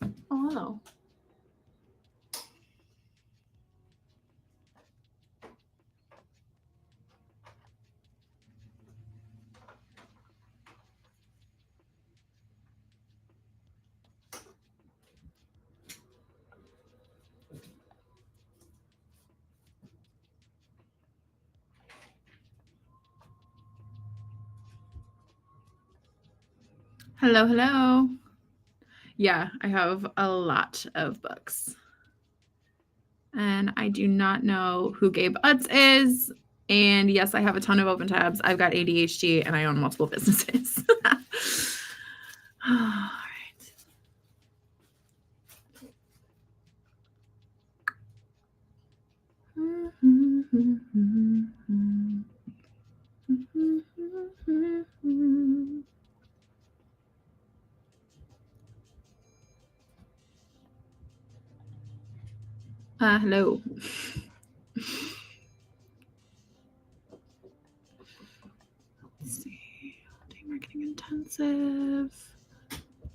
Oh, hello. Hello, hello. Yeah, I have a lot of books. And I do not know who Gabe Utz is. And yes, I have a ton of open tabs. I've got ADHD and I own multiple businesses. All right. Hello. Let's see. Day marketing intensive.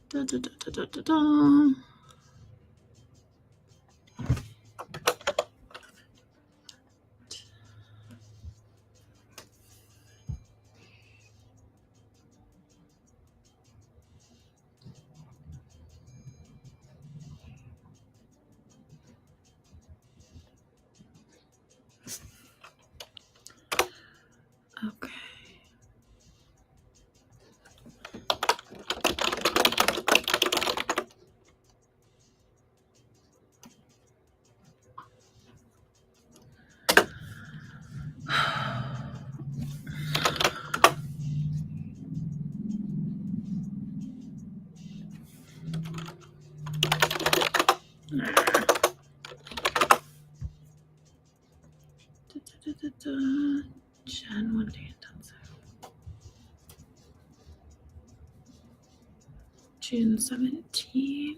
Da, da, da, da, da, da, da. Okay. Jan 1 day intensive. June 17th.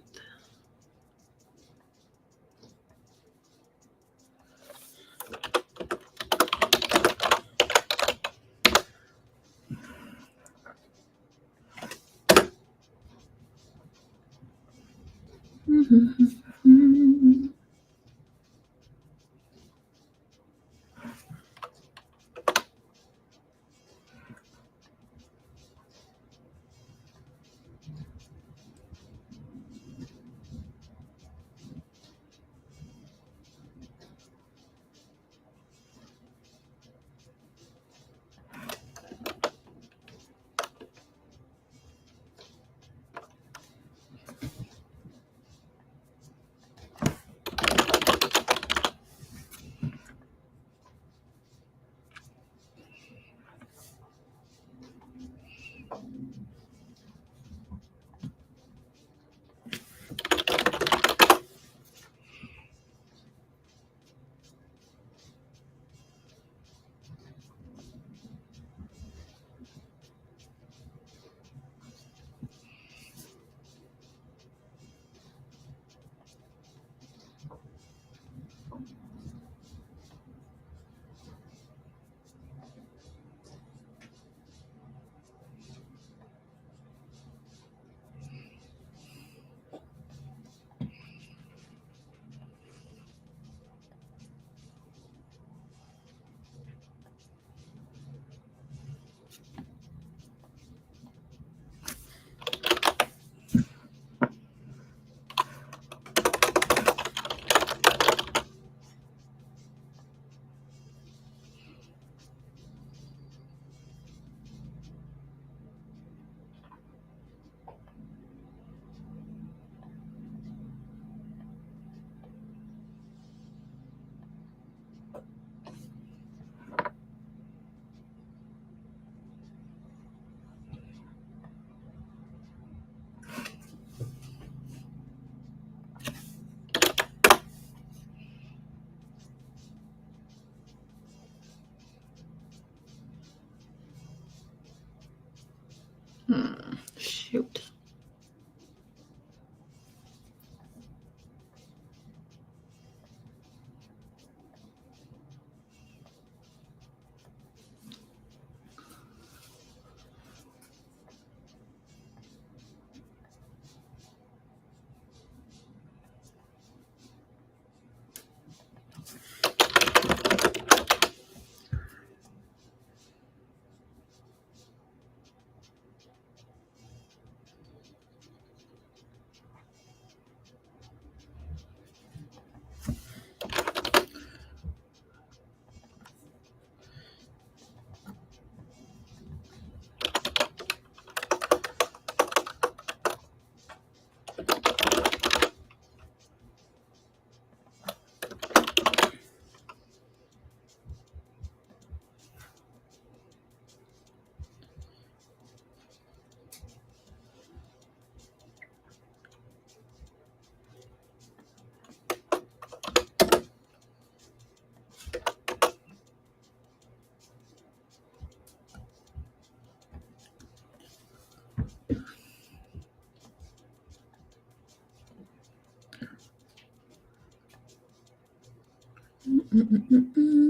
Shoot. Module 2.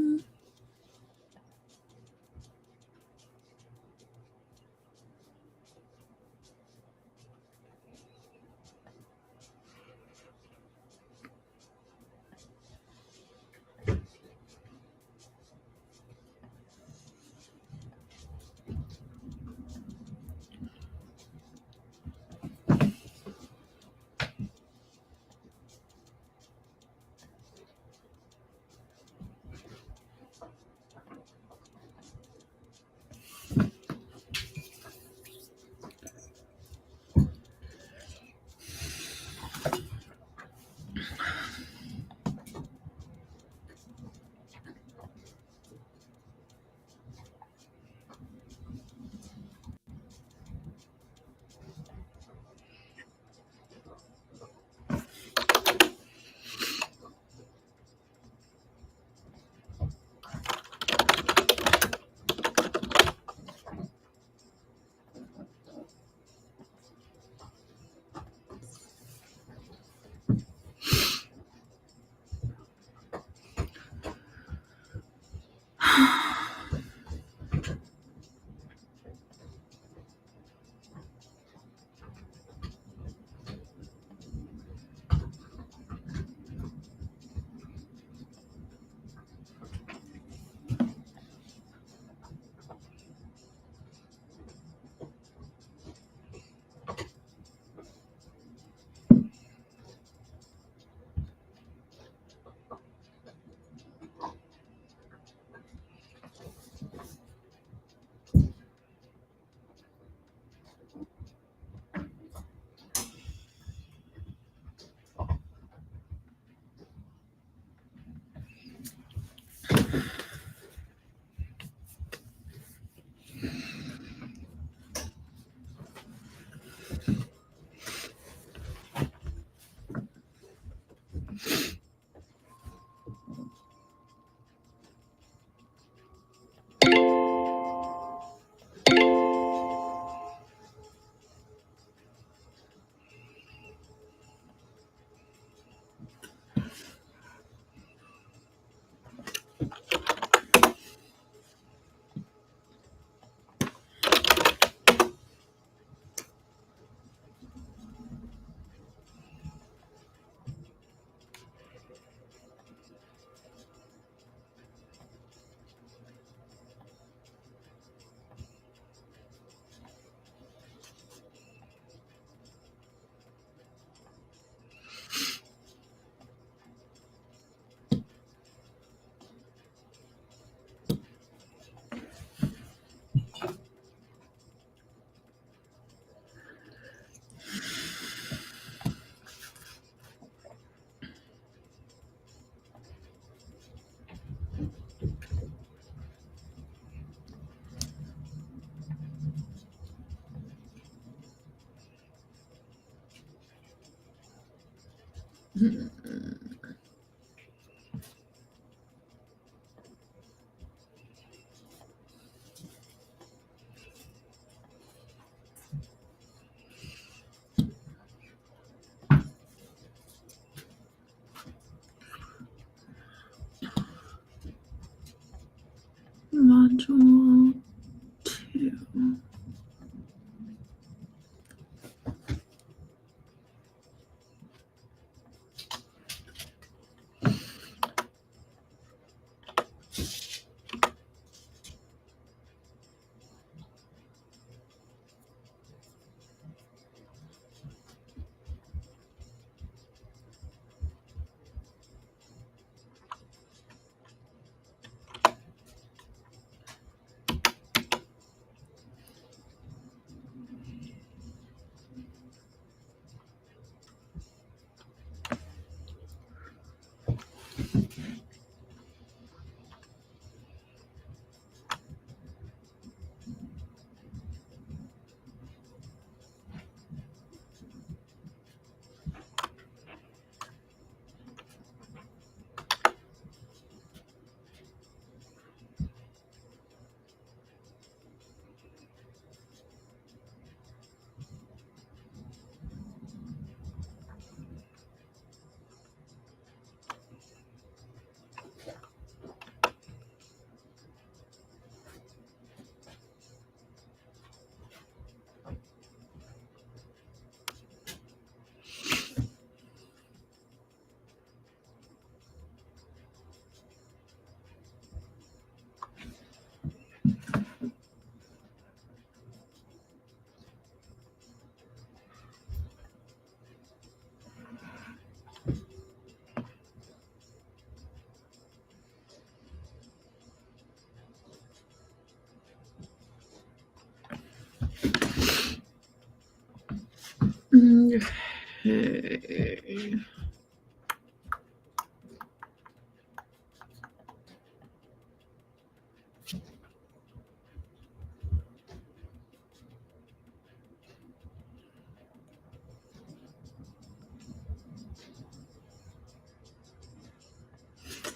Okay.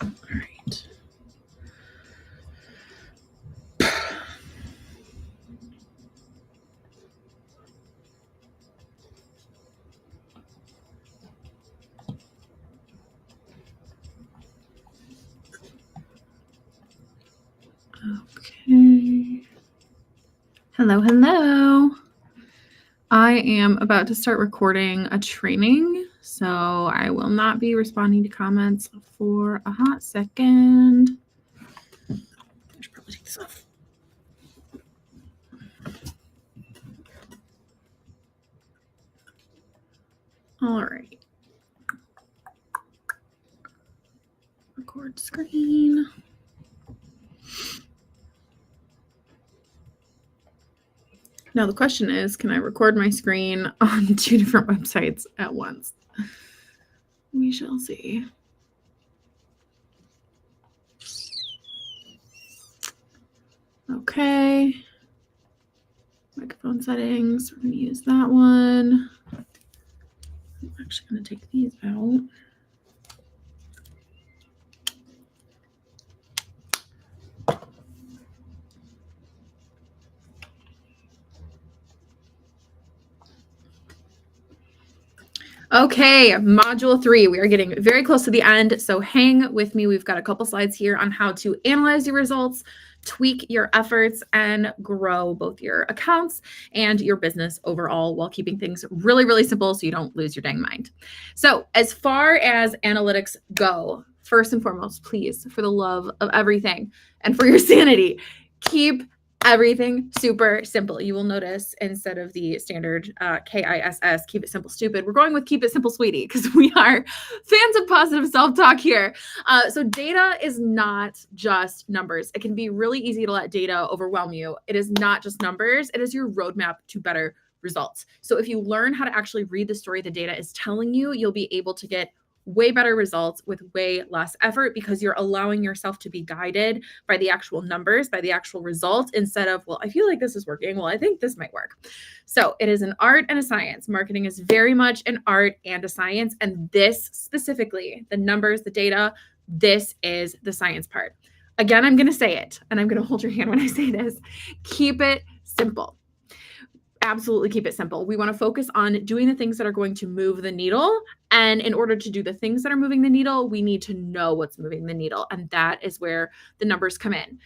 All right. Okay. Hello, hello. I am about to start recording a training, so I will not be responding to comments for a hot second. I should probably take this off. All right. Record screen. Now the question is, can I record my screen on 2 different websites at once? We shall see. Okay. Microphone settings, we're going to use that one. I'm actually going to take these out. Okay, module 3. We are getting very close to the end, so hang with me. We've got a couple slides here on how to analyze your results, tweak your efforts, and grow both your accounts and your business overall while keeping things really, really simple so you don't lose your dang mind. So as far as analytics go, first and foremost, please, for the love of everything and for your sanity, keep everything super simple. You will notice instead of the standard KISS, keep it simple, stupid, we're going with keep it simple, sweetie, because we are fans of positive self-talk here. So data is not just numbers. It can be really easy to let data overwhelm you. It is not just numbers. It is your roadmap to better results. So if you learn how to actually read the story the data is telling you, you'll be able to get way better results with way less effort because you're allowing yourself to be guided by the actual numbers, by the actual results, instead of, well, I feel like this is working. Well, I think this might work. So it is an art and a science. Marketing is very much an art and a science. And this specifically, the numbers, the data, this is the science part. Again, I'm going to say it, and I'm going to hold your hand when I say this. Keep it simple. Absolutely keep it simple. We want to focus on doing the things that are going to move the needle. And in order to do the things that are moving the needle, we need to know what's moving the needle. And that is where the numbers come in.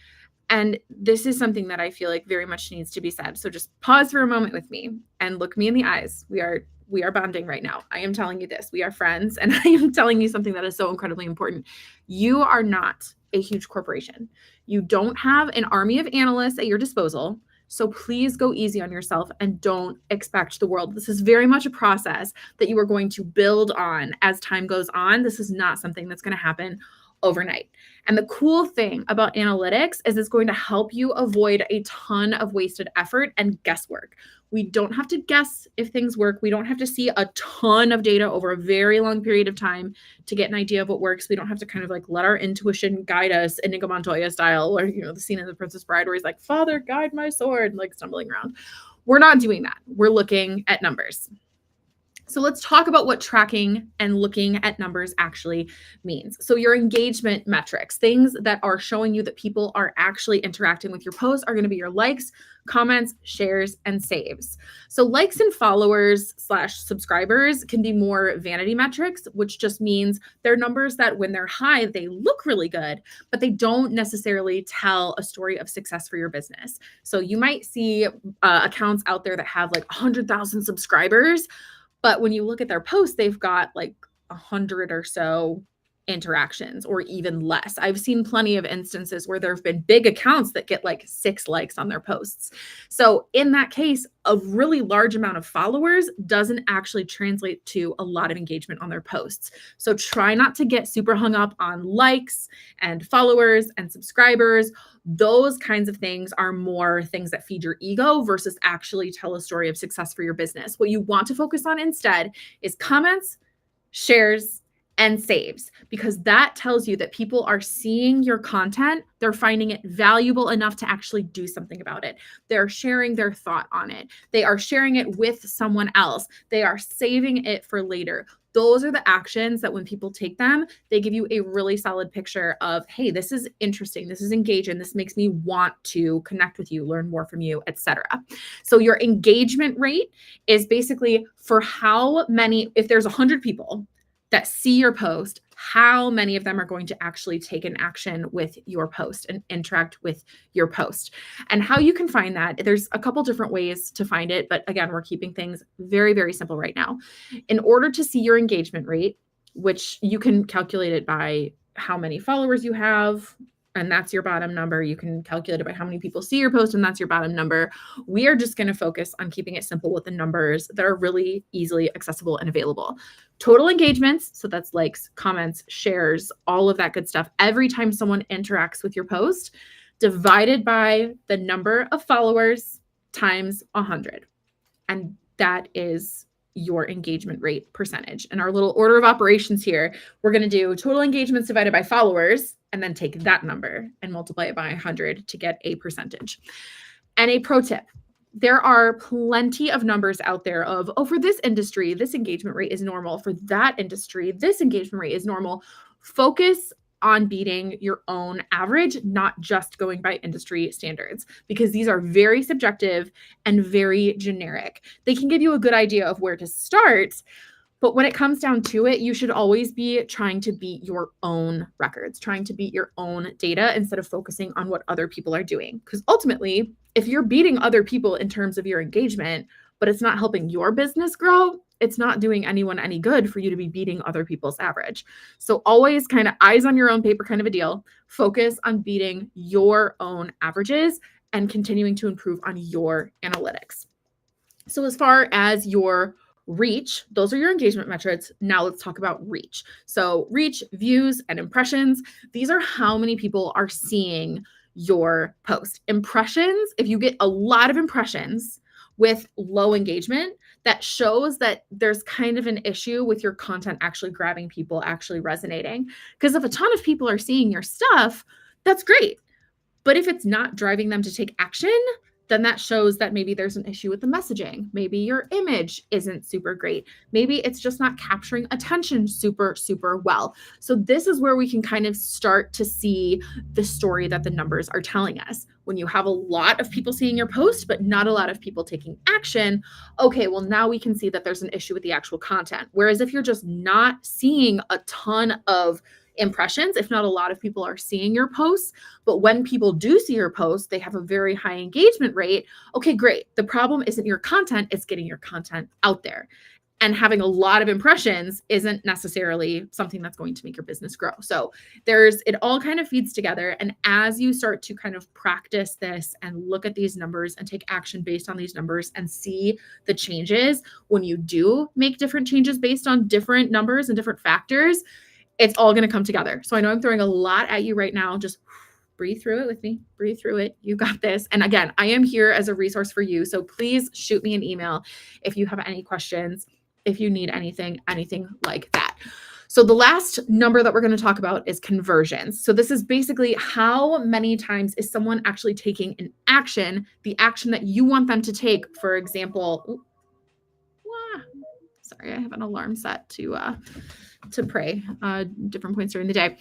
And this is something that I feel like very much needs to be said. So just pause for a moment with me and look me in the eyes. We are bonding right now. I am telling you this. We are friends. And I am telling you something that is so incredibly important. You are not a huge corporation. You don't have an army of analysts at your disposal. So please go easy on yourself and don't expect the world. This is very much a process that you are going to build on as time goes on. This is not something that's going to happen overnight. And the cool thing about analytics is it's going to help you avoid a ton of wasted effort and guesswork. We don't have to guess if things work. We don't have to see a ton of data over a very long period of time to get an idea of what works. We don't have to kind of like let our intuition guide us, Inigo Montoya style, or, you know, the scene in The Princess Bride where he's like, Father, guide my sword, like stumbling around. We're not doing that. We're looking at numbers. So let's talk about what tracking and looking at numbers actually means. So your engagement metrics, things that are showing you that people are actually interacting with your posts, are going to be your likes, comments, shares, and saves. So likes and followers / subscribers can be more vanity metrics, which just means they're numbers that when they're high, they look really good, but they don't necessarily tell a story of success for your business. So you might see accounts out there that have like 100,000 subscribers, but when you look at their posts, they've got like 100 or so interactions or even less. I've seen plenty of instances where there have been big accounts that get like 6 likes on their posts. So in that case, a really large amount of followers doesn't actually translate to a lot of engagement on their posts. So try not to get super hung up on likes and followers and subscribers. Those kinds of things are more things that feed your ego versus actually tell a story of success for your business. What you want to focus on instead is comments, shares, and saves, because that tells you that people are seeing your content. They're finding it valuable enough to actually do something about it. They're sharing their thought on it. They are sharing it with someone else. They are saving it for later. Those are the actions that when people take them, they give you a really solid picture of, hey, this is interesting. This is engaging. This makes me want to connect with you, learn more from you, etc. So your engagement rate is basically for how many, if there's 100 people that see your post, how many of them are going to actually take an action with your post and interact with your post. And how you can find that, there's a couple different ways to find it, but again, we're keeping things very, very simple right now. In order to see your engagement rate, which you can calculate it by how many followers you have, and that's your bottom number. You can calculate it by how many people see your post, and that's your bottom number. We are just going to focus on keeping it simple with the numbers that are really easily accessible and available. Total engagements, so that's likes, comments, shares, all of that good stuff. Every time someone interacts with your post, divided by the number of followers times 100. And that is your engagement rate percentage. And our little order of operations here, we're going to do total engagements divided by followers, and then take that number and multiply it by 100 to get a percentage. And a pro tip, there are plenty of numbers out there of, oh, for this industry, this engagement rate is normal. For that industry, this engagement rate is normal. Focus on beating your own average, not just going by industry standards, because these are very subjective and very generic. They can give you a good idea of where to start, but when it comes down to it, you should always be trying to beat your own records, trying to beat your own data instead of focusing on what other people are doing. Because ultimately, if you're beating other people in terms of your engagement, but it's not helping your business grow, it's not doing anyone any good for you to be beating other people's average. So always kind of eyes on your own paper kind of a deal. Focus on beating your own averages and continuing to improve on your analytics. So as far as your reach, those are your engagement metrics. Now let's talk about reach. So reach, views, and impressions. These are how many people are seeing your post. Impressions, if you get a lot of impressions with low engagement, that shows that there's kind of an issue with your content actually grabbing people, actually resonating. Because if a ton of people are seeing your stuff, that's great. But if it's not driving them to take action, then that shows that maybe there's an issue with the messaging. Maybe your image isn't super great. Maybe it's just not capturing attention super, super well. So this is where we can kind of start to see the story that the numbers are telling us. When you have a lot of people seeing your post, but not a lot of people taking action, okay, well, now we can see that there's an issue with the actual content. Whereas if you're just not seeing a ton of impressions, if not a lot of people are seeing your posts, but when people do see your posts, they have a very high engagement rate. Okay, great. The problem isn't your content, it's getting your content out there. And having a lot of impressions isn't necessarily something that's going to make your business grow. So it all kind of feeds together. And as you start to kind of practice this and look at these numbers and take action based on these numbers and see the changes, when you do make different changes based on different numbers and different factors, it's all going to come together. So I know I'm throwing a lot at you right now. Just breathe through it with me. Breathe through it. You got this. And again, I am here as a resource for you. So please shoot me an email if you have any questions, if you need anything like that. So the last number that we're going to talk about is conversions. So this is basically how many times is someone actually taking an action, the action that you want them to take. For example, sorry, I have an alarm set to pray different points during the day.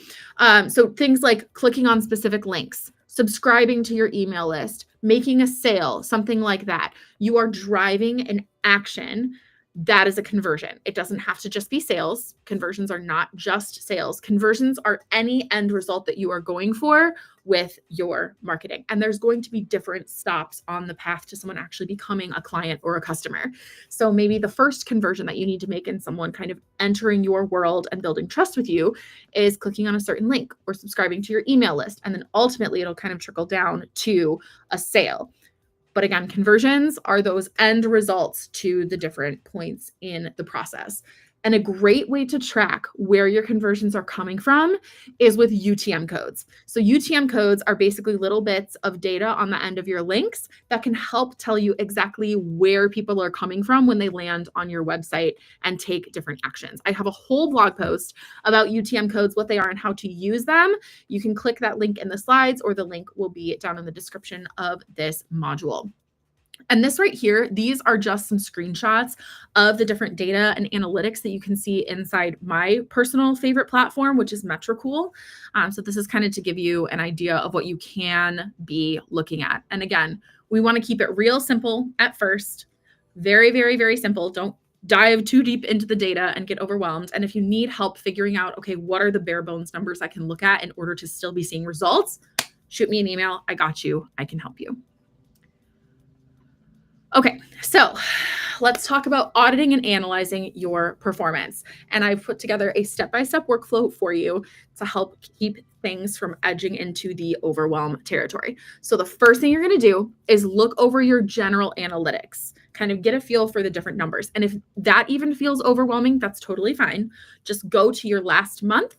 So things like clicking on specific links, subscribing to your email list, making a sale, something like that. You are driving an action. That is a conversion. It doesn't have to just be sales. Conversions are not just sales. Conversions are any end result that you are going for with your marketing. And there's going to be different stops on the path to someone actually becoming a client or a customer. So maybe the first conversion that you need to make in someone kind of entering your world and building trust with you is clicking on a certain link or subscribing to your email list. And then ultimately it'll kind of trickle down to a sale. But again, conversions are those end results to the different points in the process. And a great way to track where your conversions are coming from is with UTM codes. So UTM codes are basically little bits of data on the end of your links that can help tell you exactly where people are coming from when they land on your website and take different actions. I have a whole blog post about UTM codes, what they are and how to use them. You can click that link in the slides, or the link will be down in the description of this module. And this right here, these are just some screenshots of the different data and analytics that you can see inside my personal favorite platform, which is Metricool. So this is kind of to give you an idea of what you can be looking at. And again, we want to keep it real simple at first. Very, very, very simple. Don't dive too deep into the data and get overwhelmed. And if you need help figuring out, okay, what are the bare bones numbers I can look at in order to still be seeing results, shoot me an email. I got you. I can help you. Okay, so let's talk about auditing and analyzing your performance. And I've put together a step-by-step workflow for you to help keep things from edging into the overwhelm territory. So the first thing you're going to do is look over your general analytics, kind of get a feel for the different numbers. And if that even feels overwhelming, that's totally fine. Just go to your last month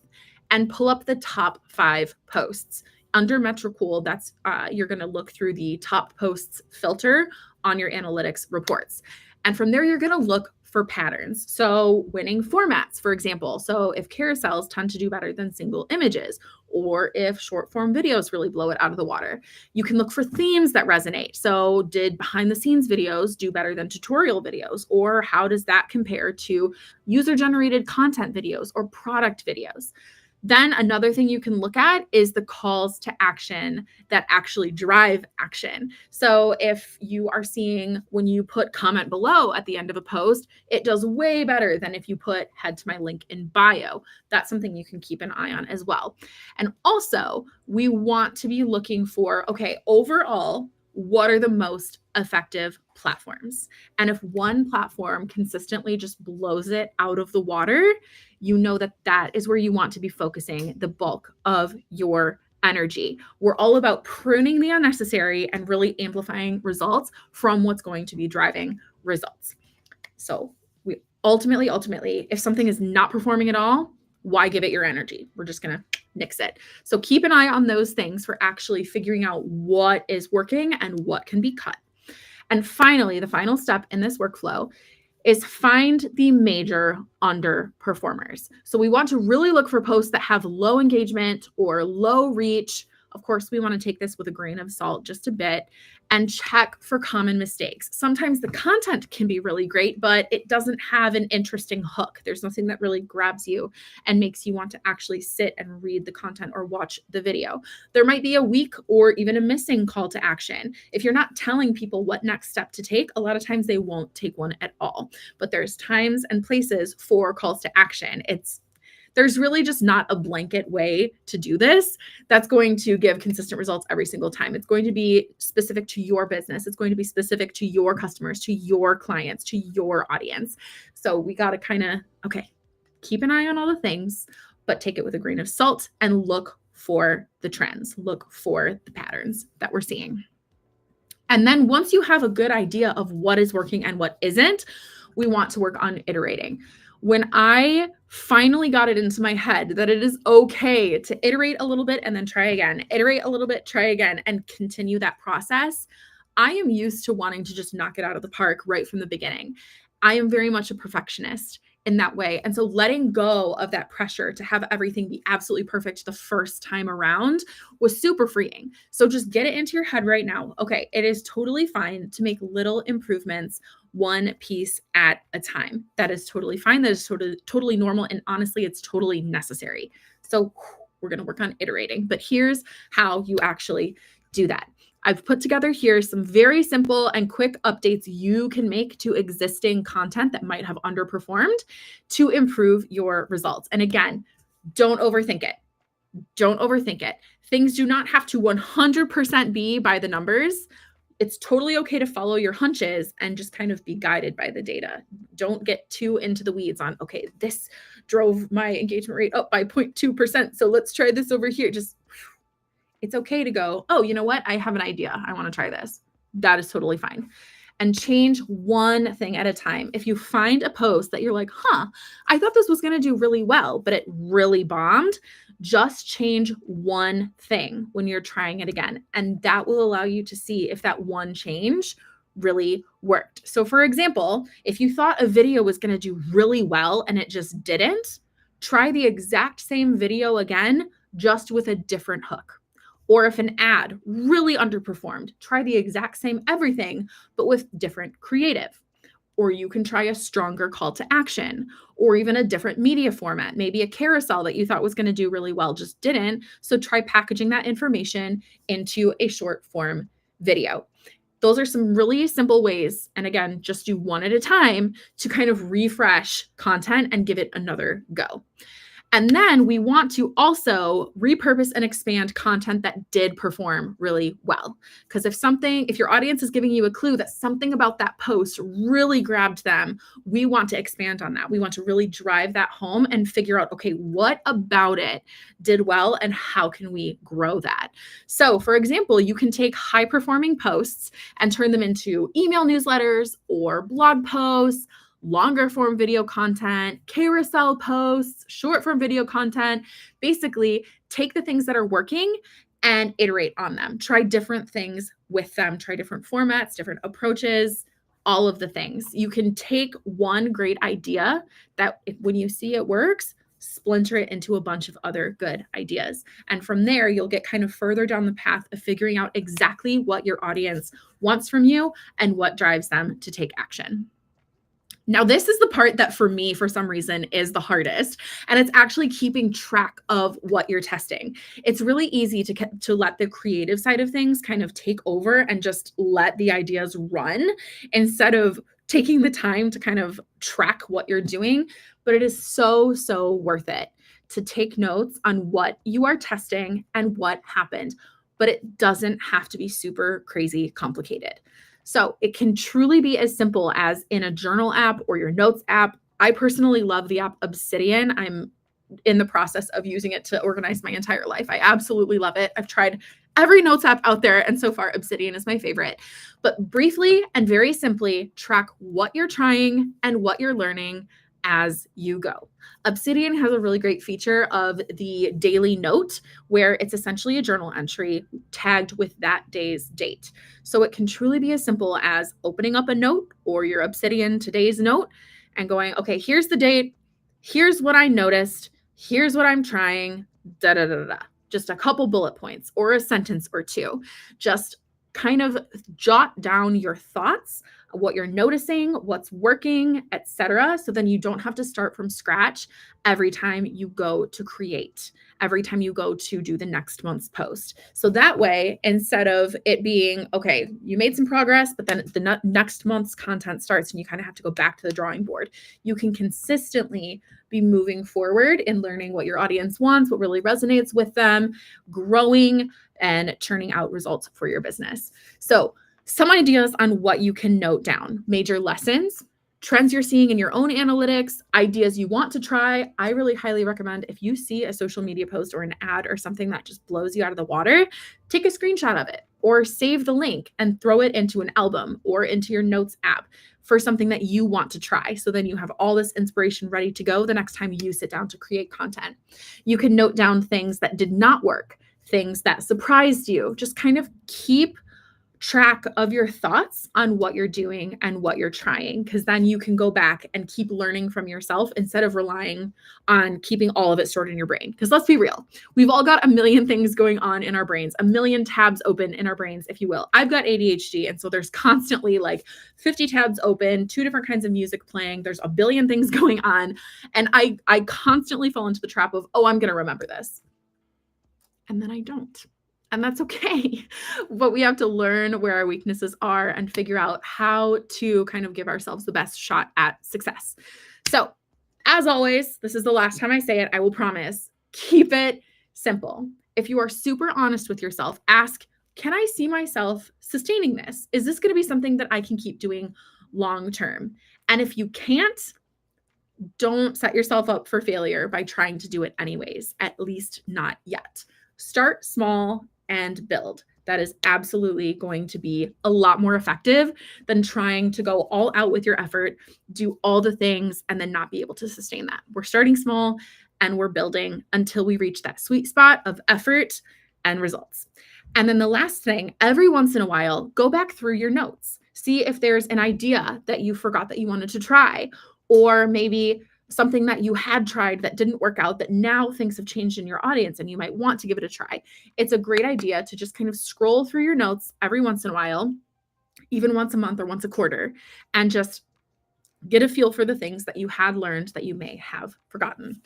and pull up the top 5 posts. Under Metricool, that's you're going to look through the top posts filter on your analytics reports. And from there, you're going to look for patterns. So winning formats, for example. So if carousels tend to do better than single images, or if short form videos really blow it out of the water, you can look for themes that resonate. So did behind the scenes videos do better than tutorial videos? Or how does that compare to user generated content videos or product videos? Then another thing you can look at is the calls to action that actually drive action. So if you are seeing when you put comment below at the end of a post, it does way better than if you put head to my link in bio. That's something you can keep an eye on as well. And also, we want to be looking for, okay, overall, what are the most effective platforms? And if one platform consistently just blows it out of the water, you know that that is where you want to be focusing the bulk of your energy. We're all about pruning the unnecessary and really amplifying results from what's going to be driving results. So we ultimately, if something is not performing at all, why give it your energy? We're just going to nix it. So keep an eye on those things for actually figuring out what is working and what can be cut. And finally, the final step in this workflow is find the major underperformers. So we want to really look for posts that have low engagement or low reach. Of course, we want to take this with a grain of salt just a bit and check for common mistakes. Sometimes the content can be really great, but it doesn't have an interesting hook. There's nothing that really grabs you and makes you want to actually sit and read the content or watch the video. There might be a weak or even a missing call to action. If you're not telling people what next step to take, a lot of times they won't take one at all. But there's times and places for calls to action. There's really just not a blanket way to do this that's going to give consistent results every single time. It's going to be specific to your business. It's going to be specific to your customers, to your clients, to your audience. So we got to kind of, keep an eye on all the things, but take it with a grain of salt and look for the trends, look for the patterns that we're seeing. And then once you have a good idea of what is working and what isn't, we want to work on iterating. When I finally got it into my head that it is okay to iterate a little bit and then try again, iterate a little bit, try again, and continue that process, I am used to wanting to just knock it out of the park right from the beginning. I am very much a perfectionist in that way. And so letting go of that pressure to have everything be absolutely perfect the first time around was super freeing. So just get it into your head right now. Okay, it is totally fine to make little improvements one piece at a time. That is totally fine. That is totally normal. And honestly, it's totally necessary. So we're going to work on iterating, but here's how you actually do that. I've put together here some very simple and quick updates you can make to existing content that might have underperformed to improve your results. And again, don't overthink it. Don't overthink it. Things do not have to 100% be by the numbers. It's totally okay to follow your hunches and just kind of be guided by the data. Don't get too into the weeds on, okay, this drove my engagement rate up by 0.2%. So let's try this over here. Just, it's okay to go, oh, you know what? I have an idea. I want to try this. That is totally fine. And change one thing at a time. If you find a post that you're like, I thought this was going to do really well, but it really bombed, just change one thing when you're trying it again. And that will allow you to see if that one change really worked. So for example, if you thought a video was going to do really well and it just didn't, try the exact same video again, just with a different hook. Or if an ad really underperformed, try the exact same everything, but with different creative. Or you can try a stronger call to action, or even a different media format, maybe a carousel that you thought was going to do really well, just didn't. So try packaging that information into a short form video. Those are some really simple ways. And again, just do one at a time to kind of refresh content and give it another go. And then we want to also repurpose and expand content that did perform really well. Because if your audience is giving you a clue that something about that post really grabbed them, we want to expand on that. We want to really drive that home and figure out, okay, what about it did well and how can we grow that? So for example, you can take high performing posts and turn them into email newsletters or blog posts, longer form video content, carousel posts, short form video content. Basically, take the things that are working and iterate on them. Try different things with them, try different formats, different approaches, all of the things. You can take one great idea that when you see it works, splinter it into a bunch of other good ideas. And from there, you'll get kind of further down the path of figuring out exactly what your audience wants from you and what drives them to take action. Now, this is the part that for me, for some reason, is the hardest, and it's actually keeping track of what you're testing. It's really easy to let the creative side of things kind of take over and just let the ideas run instead of taking the time to kind of track what you're doing. But it is so, so worth it to take notes on what you are testing and what happened. But it doesn't have to be super crazy complicated. So it can truly be as simple as in a journal app or your notes app. I personally love the app Obsidian. I'm in the process of using it to organize my entire life. I absolutely love it. I've tried every notes app out there, and so far Obsidian is my favorite. But briefly and very simply, track what you're trying and what you're learning as you go. Obsidian has a really great feature of the daily note, where it's essentially a journal entry tagged with that day's date. So it can truly be as simple as opening up a note or your Obsidian today's note and going, okay, here's the date. Here's what I noticed. Here's what I'm trying. Da da da da. Just a couple bullet points or a sentence or two. Just kind of jot down your thoughts, what you're noticing, what's working, etc. So then you don't have to start from scratch every time you go to create, every time you go to do the next month's post. So that way, instead of it being, okay, you made some progress, but then the next month's content starts and you kind of have to go back to the drawing board, you can consistently be moving forward in learning what your audience wants, what really resonates with them, growing and churning out results for your business. So some ideas on what you can note down: major lessons, trends you're seeing in your own analytics, ideas you want to try. I really highly recommend, if you see a social media post or an ad or something that just blows you out of the water, take a screenshot of it or save the link and throw it into an album or into your notes app for something that you want to try. So then you have all this inspiration ready to go the next time you sit down to create content. You can note down things that did not work, things that surprised you. Just kind of keep track of your thoughts on what you're doing and what you're trying, because then you can go back and keep learning from yourself instead of relying on keeping all of it stored in your brain. Because let's be real, we've all got a million things going on in our brains, a million tabs open in our brains, if you will. I've got ADHD, and so there's constantly like 50 tabs open, 2 different kinds of music playing, there's a billion things going on, and I constantly fall into the trap of, oh, I'm going to remember this. And then I don't. And that's okay. But we have to learn where our weaknesses are and figure out how to kind of give ourselves the best shot at success. So, as always, this is the last time I say it, I will promise, keep it Simple. If you are super honest with yourself, ask, can I see myself sustaining this? Is this going to be something that I can keep doing long term? And if you can't, don't set yourself up for failure by trying to do it anyways, at least not yet. Start small and build. That is absolutely going to be a lot more effective than trying to go all out with your effort, do all the things, and then not be able to sustain that. We're starting small and we're building until we reach that sweet spot of effort and results. And then the last thing, every once in a while, go back through your notes. See if there's an idea that you forgot that you wanted to try, or maybe something that you had tried that didn't work out that now things have changed in your audience and you might want to give it a try. It's a great idea to just kind of scroll through your notes every once in a while, even once a month or once a quarter, and just get a feel for the things that you had learned that you may have forgotten.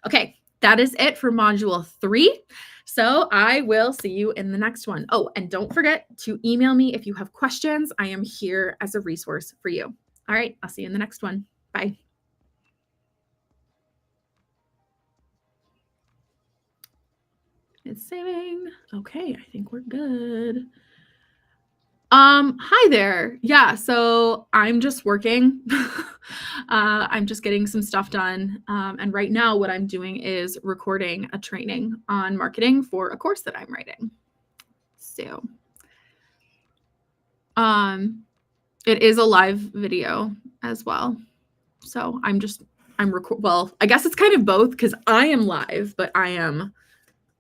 Okay, that is it for module 3. So I will see you in the next one. Oh, and don't forget to email me if you have questions. I am here as a resource for you. All right, I'll see you in the next one. Bye. It's saving. Okay, I think we're good. Hi there. Yeah, so I'm just working. I'm just getting some stuff done. And right now what I'm doing is recording a training on marketing for a course that I'm writing. So, it is a live video as well. So well, I guess it's kind of both because I am live, but I am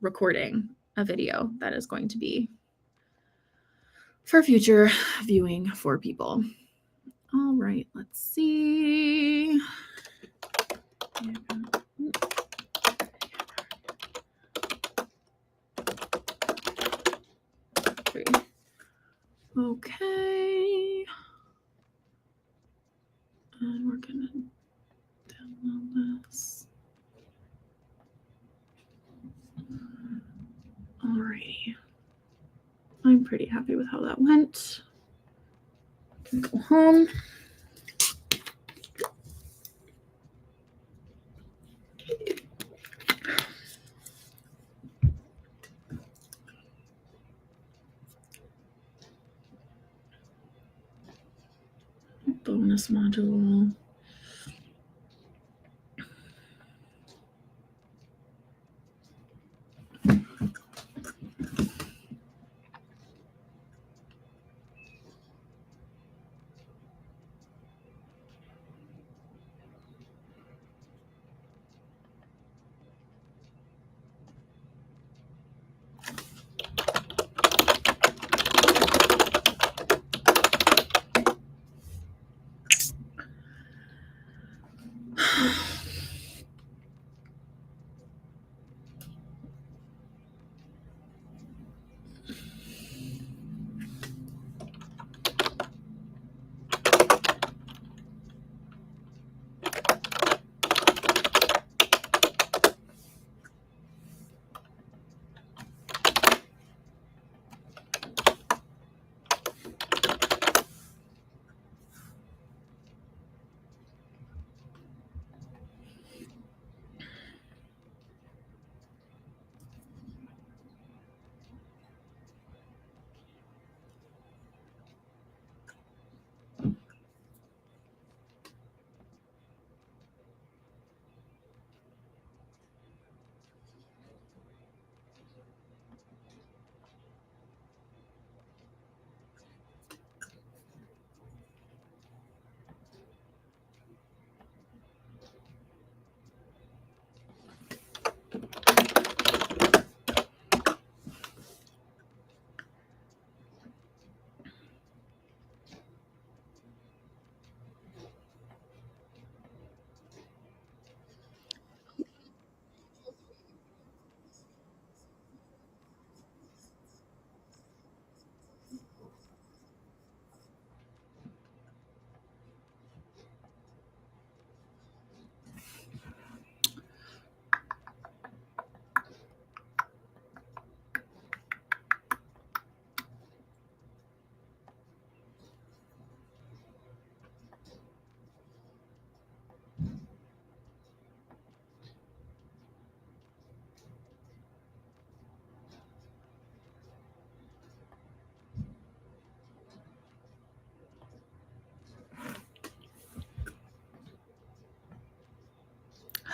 recording a video that is going to be for future viewing for people. All right, let's see. Okay. And we're gonna download this. Alrighty. I'm pretty happy with how that went. Go home. Bonus module.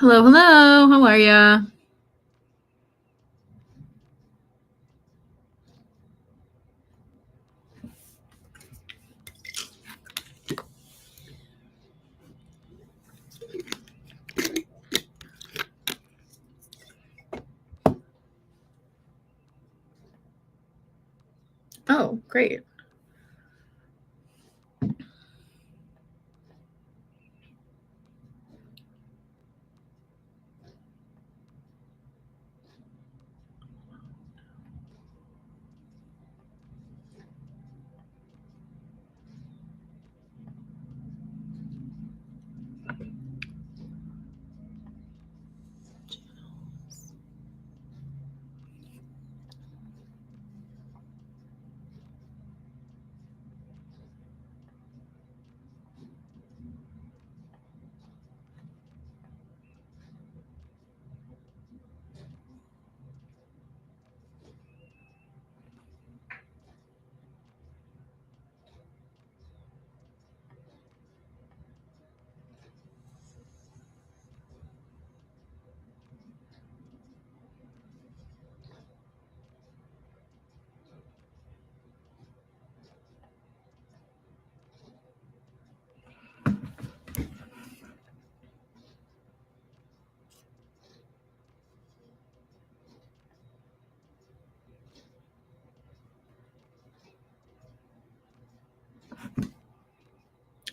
Hello, hello. How are ya? Oh, great.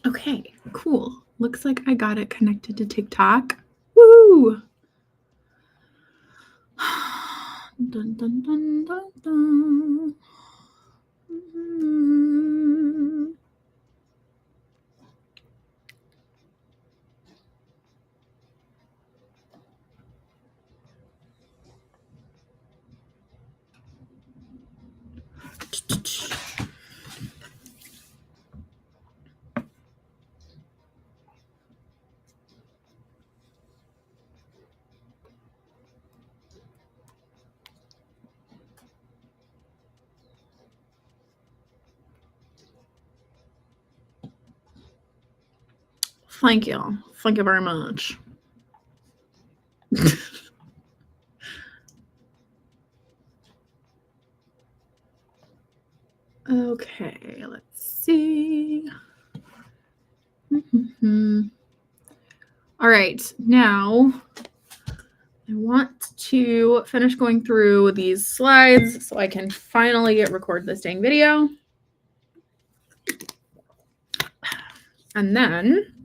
Okay, cool. Looks like I got it connected to TikTok. Woo! Dun, dun, dun, dun, dun. Thank you. Thank you very much. Okay, let's see. All right, now I want to finish going through these slides so I can finally record this dang video. And then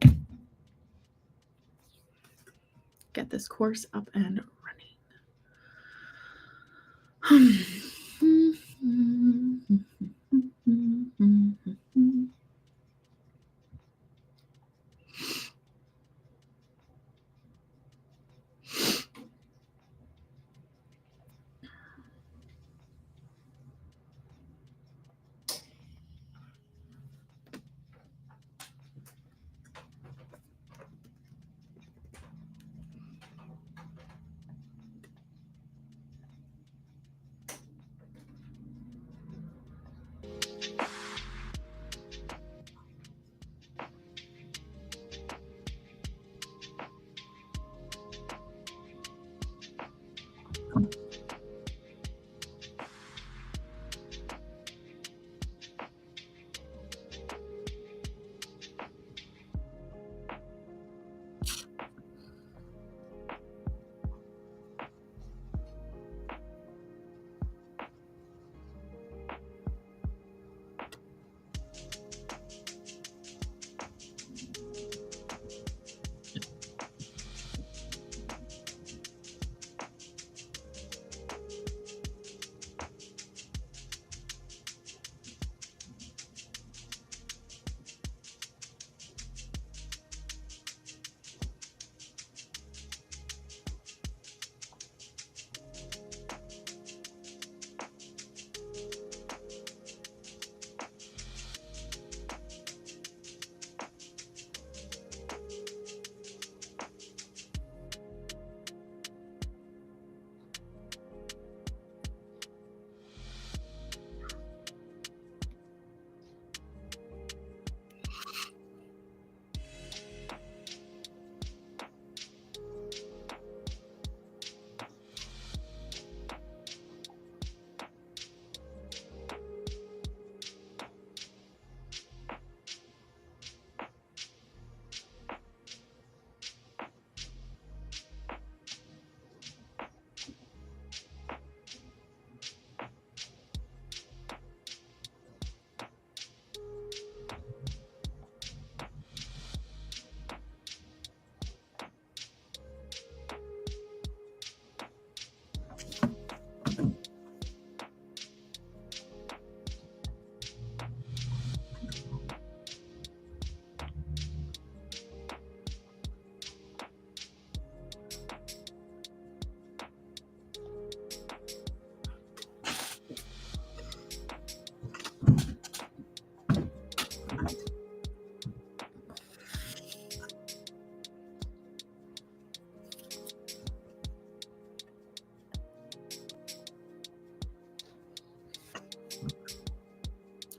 get this course up and running.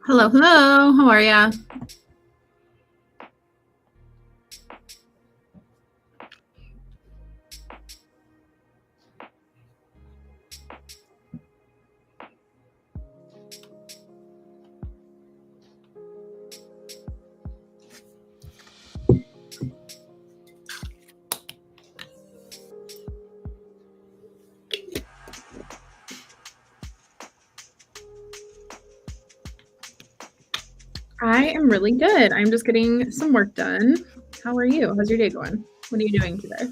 Hello, hello. How are ya? I am really good. I'm just getting some work done. How are you? How's your day going? What are you doing today?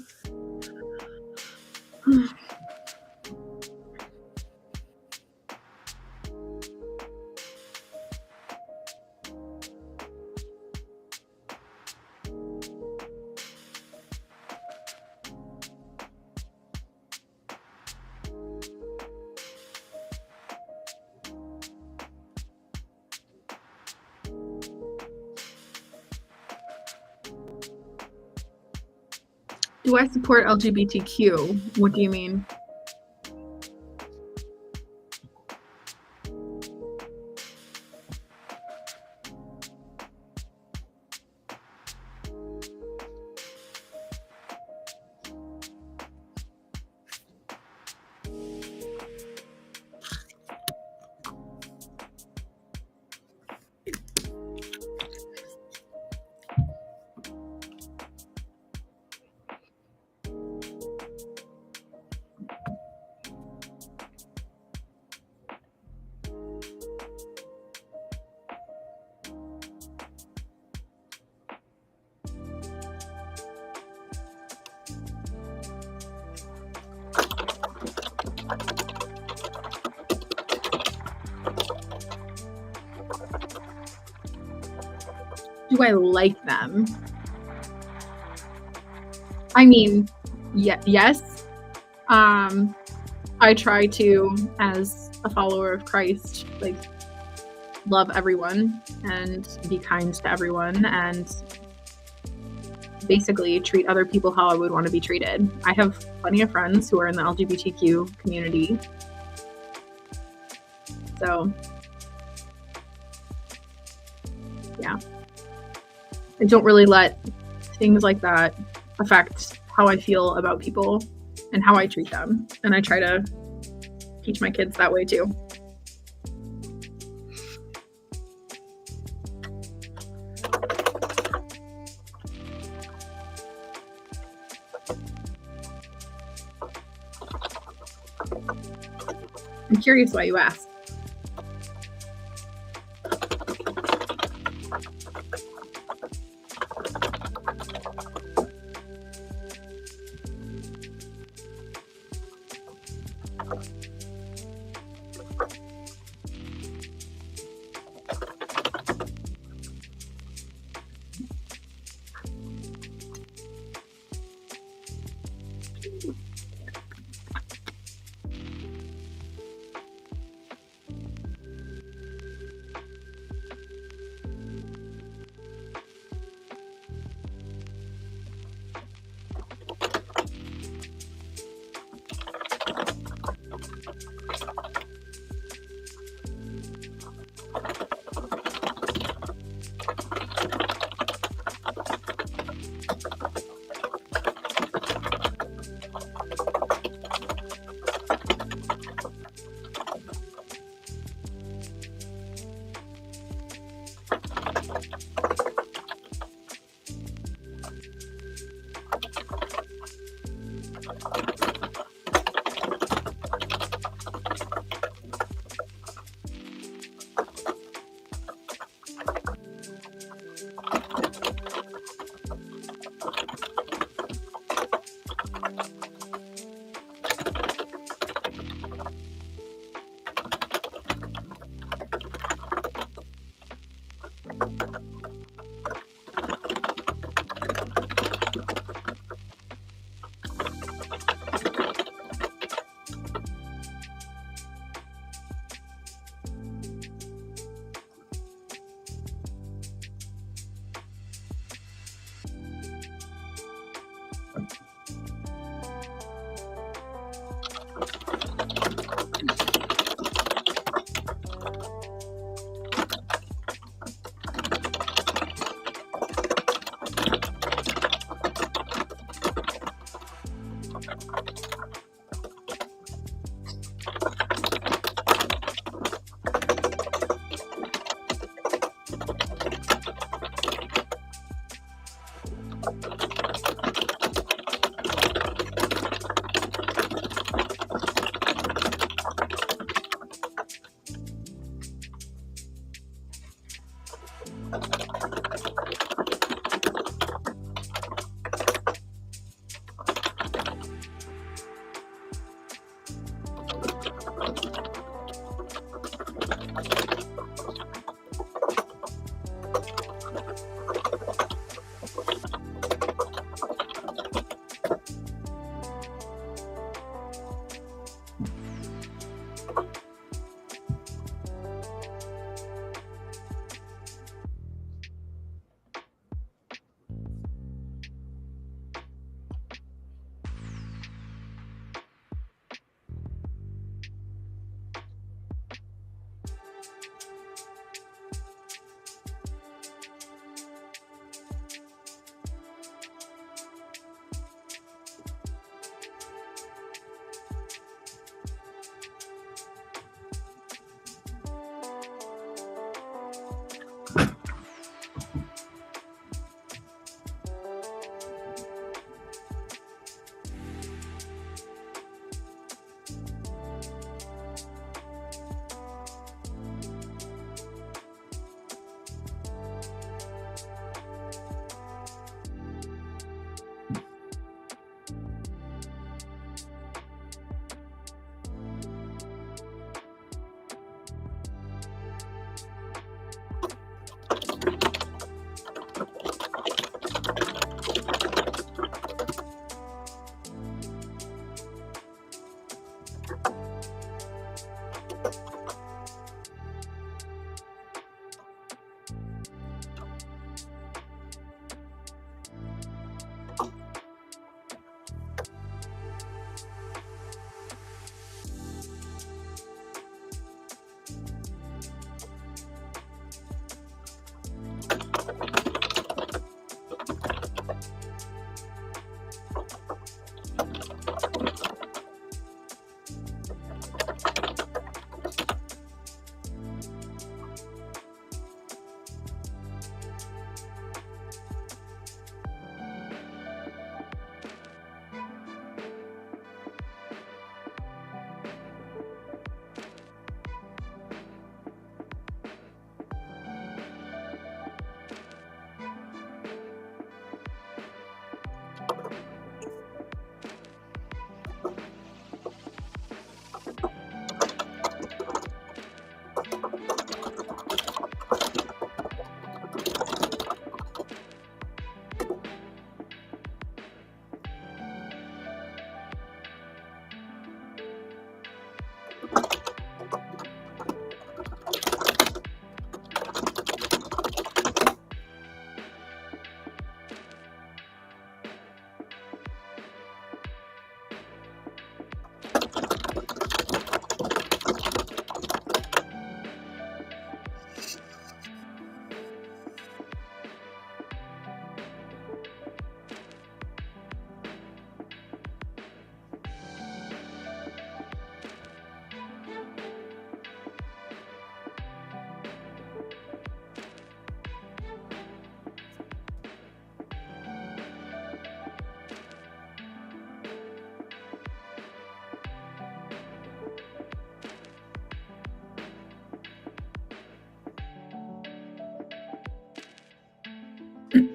Do I support LGBTQ? What do you mean? Do I like them? I mean, yes. I try to, as a follower of Christ, like love everyone and be kind to everyone and basically treat other people how I would want to be treated. I have plenty of friends who are in the LGBTQ community. So, yeah. I don't really let things like that affect how I feel about people and how I treat them. And I try to teach my kids that way too. I'm curious why you asked.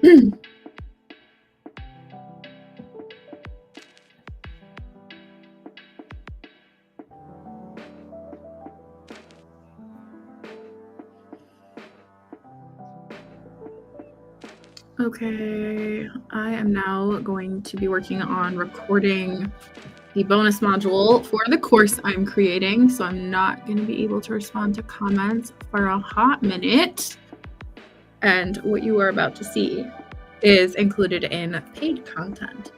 Okay, I am now going to be working on recording the bonus module for the course I'm creating, so I'm not going to be able to respond to comments for a hot minute. And what you are about to see is included in paid content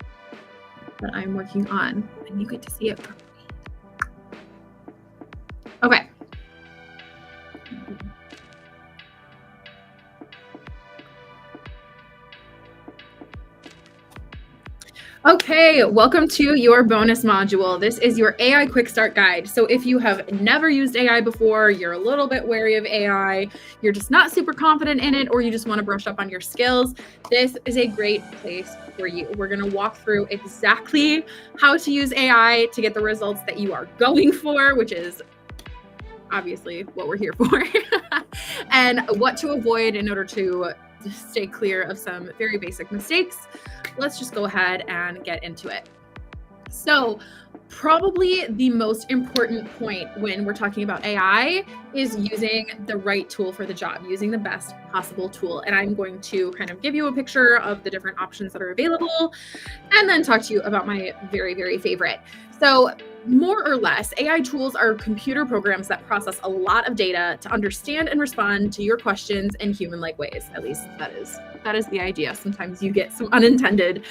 that I'm working on, and you get to see it from me. Okay. Okay, welcome to your bonus module. This is your AI Quick Start Guide. So if you have never used AI before, you're a little bit wary of AI, you're just not super confident in it, or you just want to brush up on your skills, this is a great place for you. We're going to walk through exactly how to use AI to get the results that you are going for, which is obviously what we're here for, and what to avoid in order to stay clear of some very basic mistakes. Let's just go ahead and get into it. So probably the most important point when we're talking about AI is using the right tool for the job, using the best possible tool. And I'm going to kind of give you a picture of the different options that are available and then talk to you about my very, very favorite. So more or less, AI tools are computer programs that process a lot of data to understand and respond to your questions in human-like ways. At least that is the idea. Sometimes you get some unintended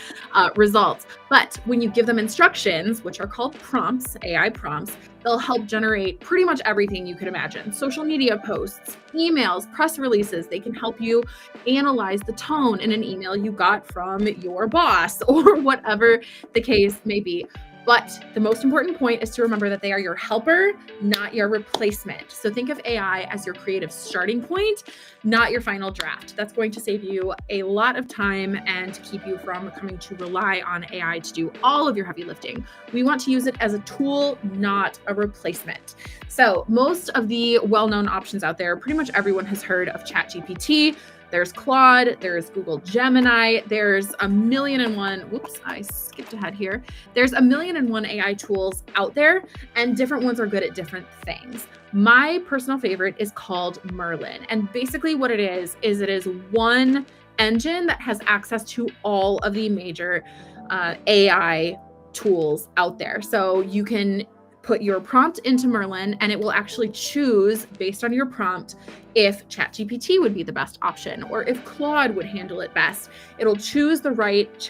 results. But when you give them instructions, which are called prompts, AI prompts, they'll help generate pretty much everything you could imagine. Social media posts, emails, press releases. They can help you analyze the tone in an email you got from your boss or whatever the case may be. But the most important point is to remember that they are your helper, not your replacement. So think of AI as your creative starting point, not your final draft. That's going to save you a lot of time and keep you from coming to rely on AI to do all of your heavy lifting. We want to use it as a tool, not a replacement. So most of the well-known options out there, pretty much everyone has heard of ChatGPT. There's Claude, there's Google Gemini, there's a million and one, whoops, I skipped ahead here. There's a million and one AI tools out there, and different ones are good at different things. My personal favorite is called Merlin. And basically what it is it is one engine that has access to all of the major AI tools out there. So you can put your prompt into Merlin and it will actually choose based on your prompt if ChatGPT would be the best option or if Claude would handle it best. It'll choose the right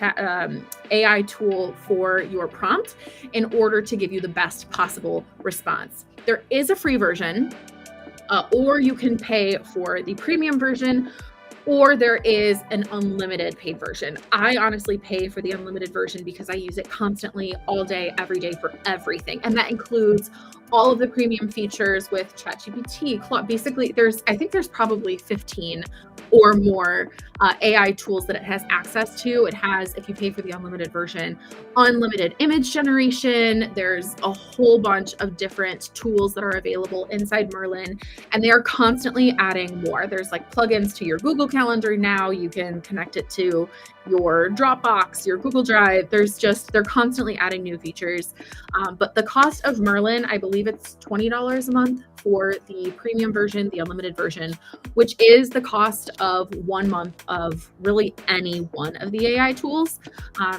AI tool for your prompt in order to give you the best possible response. There is a free version, or you can pay for the premium version, or there is an unlimited paid version. I honestly pay for the unlimited version because I use it constantly, all day, every day for everything. And that includes all of the premium features with ChatGPT, Claude. Basically, I think there's probably 15 or more AI tools that it has access to. It has, if you pay for the unlimited version, unlimited image generation. There's a whole bunch of different tools that are available inside Merlin, and they are constantly adding more. There's like plugins to your Google Calendar now. You can connect it to your Dropbox, your Google Drive. They're constantly adding new features. But the cost of Merlin, I believe it's $20 a month for the premium version, the unlimited version, which is the cost of 1 month of really any one of the AI tools.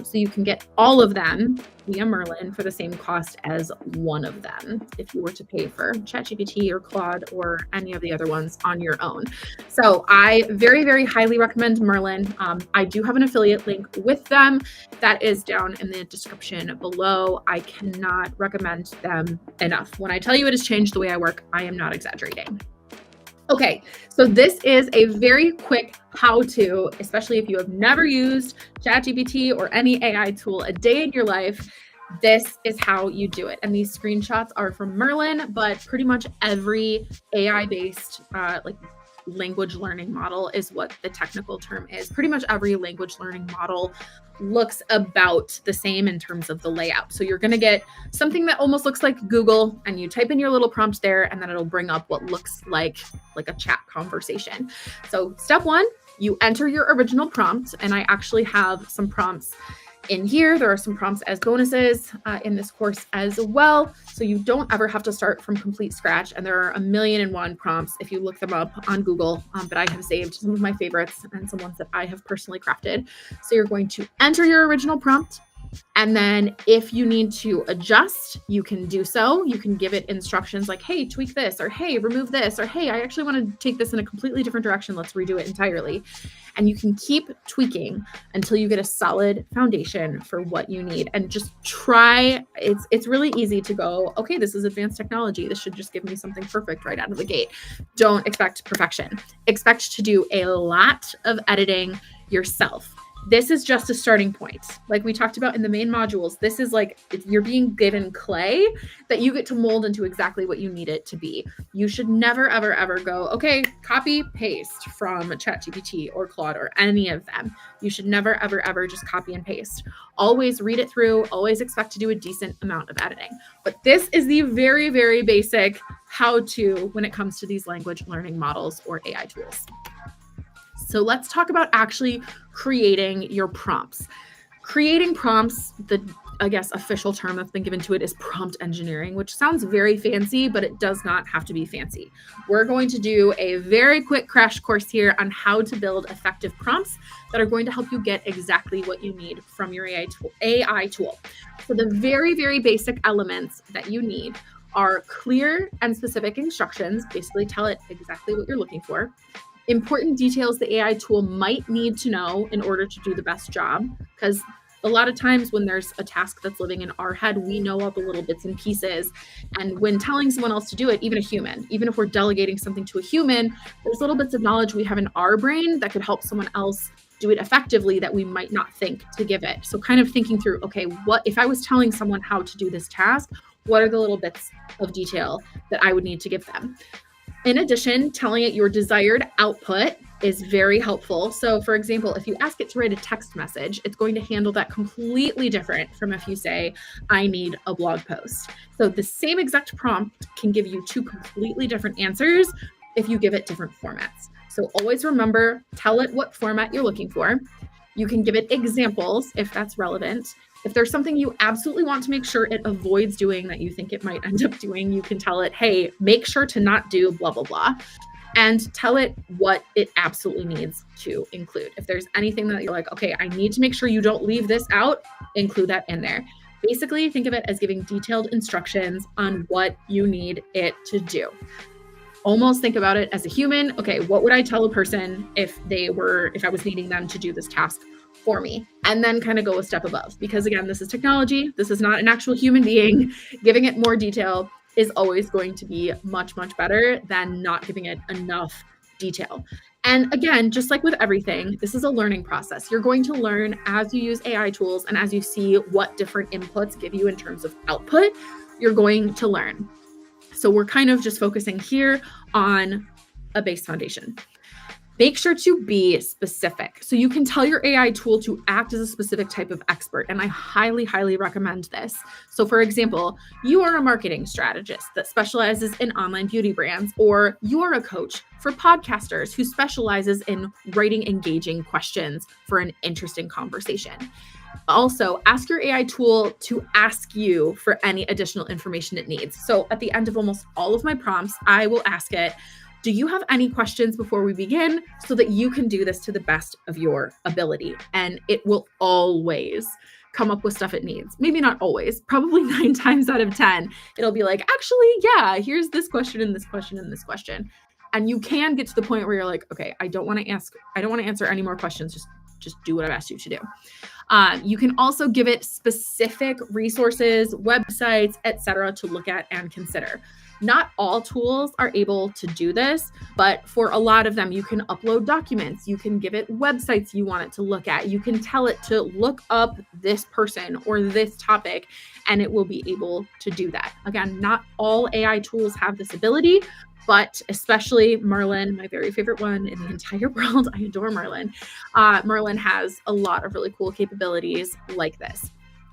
So you can get all of them via Merlin for the same cost as one of them if you were to pay for ChatGPT or Claude or any of the other ones on your own. So I very, very highly recommend Merlin. I do have an affiliate link with them that is down in the description below. I cannot recommend them enough. When I tell you it has changed the way I work, I am not exaggerating. Okay, so this is a very quick how-to, especially if you have never used ChatGPT or any AI tool a day in your life. This is how you do it. And these screenshots are from Merlin, but pretty much every AI-based like language learning model is what the technical term is. Pretty much every language learning model looks about the same in terms of the layout. So you're going to get something that almost looks like Google, and you type in your little prompt there, and then it'll bring up what looks like a chat conversation. So step one, You enter your original prompt, and I actually have some prompts in here. There are some prompts as bonuses in this course as well. So you don't ever have to start from complete scratch. And there are 1,000,001 prompts if you look them up on Google, but I have saved some of my favorites and some ones that I have personally crafted. So you're going to enter your original prompt. And then if you need to adjust, you can do so. You can give it instructions like, hey, tweak this, or hey, remove this, or hey, I actually want to take this in a completely different direction. Let's redo it entirely. And you can keep tweaking until you get a solid foundation for what you need. And just try. It's really easy to go, okay, this is advanced technology. This should just give me something perfect right out of the gate. Don't expect perfection. Expect to do a lot of editing yourself. This is just a starting point. Like we talked about in the main modules, this is like you're being given clay that you get to mold into exactly what you need it to be. You should never, ever, ever go, okay, copy, paste from ChatGPT or Claude or any of them. You should never, ever, ever just copy and paste. Always read it through, always expect to do a decent amount of editing. But this is the very, very basic how-to when it comes to these language learning models or AI tools. So let's talk about actually creating your prompts. Creating prompts, the, I guess, official term that's been given to it is prompt engineering, which sounds very fancy, but it does not have to be fancy. We're going to do a very quick crash course here on how to build effective prompts that are going to help you get exactly what you need from your AI tool. So the very, very basic elements that you need are clear and specific instructions. Basically, tell it exactly what you're looking for. Important details the AI tool might need to know in order to do the best job, because a lot of times when there's a task that's living in our head, we know all the little bits and pieces. And when telling someone else to do it, even a human, even if we're delegating something to a human, there's little bits of knowledge we have in our brain that could help someone else do it effectively that we might not think to give it. So kind of thinking through, okay, what if I was telling someone how to do this task, what are the little bits of detail that I would need to give them? In addition, telling it your desired output is very helpful. So for example, if you ask it to write a text message, it's going to handle that completely different from if you say, I need a blog post. So the same exact prompt can give you two completely different answers if you give it different formats. So always remember, tell it what format you're looking for. You can give it examples if that's relevant. If there's something you absolutely want to make sure it avoids doing that you think it might end up doing, you can tell it, hey, make sure to not do blah, blah, blah, and tell it what it absolutely needs to include. If there's anything that you're like, okay, I need to make sure you don't leave this out, include that in there. Basically, think of it as giving detailed instructions on what you need it to do. Almost think about it as a human. Okay, what would I tell a person if I was needing them to do this task for me? And then kind of go a step above, because again, this is technology. This is not an actual human being. Giving it more detail is always going to be much, much better than not giving it enough detail. And again, just like with everything, this is a learning process. You're going to learn as you use AI tools and as you see what different inputs give you in terms of output, you're going to learn. So we're kind of just focusing here on a base foundation. Make sure to be specific. So you can tell your AI tool to act as a specific type of expert. And I highly, highly recommend this. So for example, you are a marketing strategist that specializes in online beauty brands, or you are a coach for podcasters who specializes in writing engaging questions for an interesting conversation. Also, ask your AI tool to ask you for any additional information it needs. So at the end of almost all of my prompts, I will ask it, do you have any questions before we begin, so that you can do this to the best of your ability? And it will always come up with stuff it needs. Maybe not always, probably 9 times out of 10. It'll be like, actually, yeah, here's this question and this question and this question. And you can get to the point where you're like, okay, I don't want to answer any more questions. Just do what I've asked you to do. You can also give it specific resources, websites, etc., to look at and consider. Not all tools are able to do this, but for a lot of them, you can upload documents. You can give it websites you want it to look at. You can tell it to look up this person or this topic, and it will be able to do that. Again, not all AI tools have this ability, but especially Merlin, my very favorite one in the entire world. I adore Merlin. Merlin has a lot of really cool capabilities like this.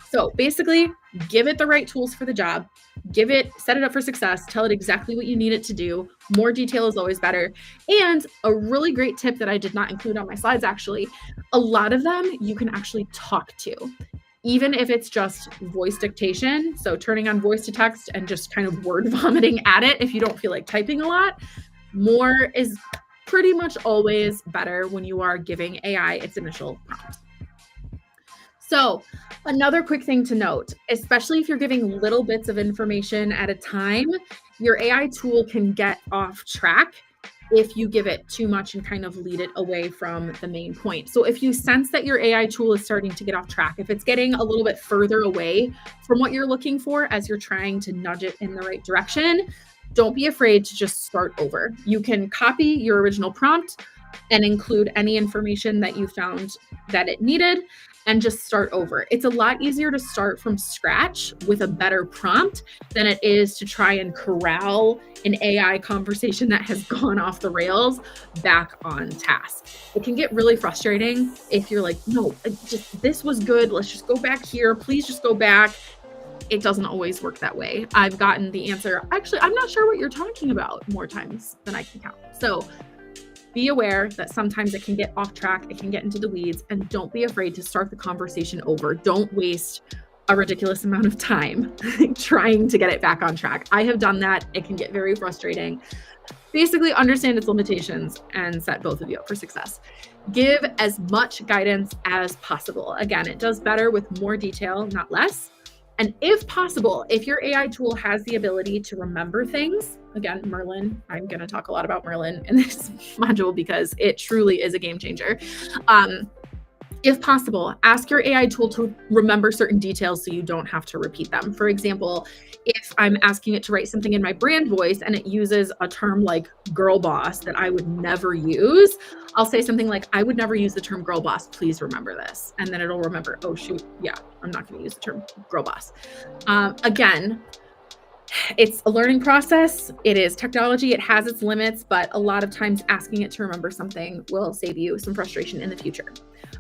So basically, give it the right tools for the job, set it up for success, tell it exactly what you need it to do. More detail is always better. And a really great tip that I did not include on my slides, actually, a lot of them you can actually talk to, even if it's just voice dictation. So turning on voice to text and just kind of word vomiting at it if you don't feel like typing a lot. More is pretty much always better when you are giving AI its initial prompt. So another quick thing to note, especially if you're giving little bits of information at a time, your AI tool can get off track if you give it too much and kind of lead it away from the main point. So if you sense that your AI tool is starting to get off track, if it's getting a little bit further away from what you're looking for as you're trying to nudge it in the right direction, don't be afraid to just start over. You can copy your original prompt and include any information that you found that it needed and just start over. It's a lot easier to start from scratch with a better prompt than it is to try and corral an AI conversation that has gone off the rails back on task. It can get really frustrating if you're like, no, this was good. Let's just go back here. Please just go back. It doesn't always work that way. I've gotten the answer, actually, I'm not sure what you're talking about, more times than I can count. So be aware that sometimes it can get off track, it can get into the weeds, and don't be afraid to start the conversation over. Don't waste a ridiculous amount of time trying to get it back on track. I have done that. It can get very frustrating. Basically, understand its limitations and set both of you up for success. Give as much guidance as possible. Again, it does better with more detail, not less. And if possible, if your AI tool has the ability to remember things, again, Merlin, I'm going to talk a lot about Merlin in this module because it truly is a game changer. If possible, ask your AI tool to remember certain details so you don't have to repeat them. For example, if I'm asking it to write something in my brand voice and it uses a term like girl boss that I would never use, I'll say something like, I would never use the term girl boss. Please remember this. And then it'll remember, oh, shoot. Yeah, I'm not going to use the term girl boss. Again, it's a learning process. It is technology. It has its limits, but a lot of times asking it to remember something will save you some frustration in the future.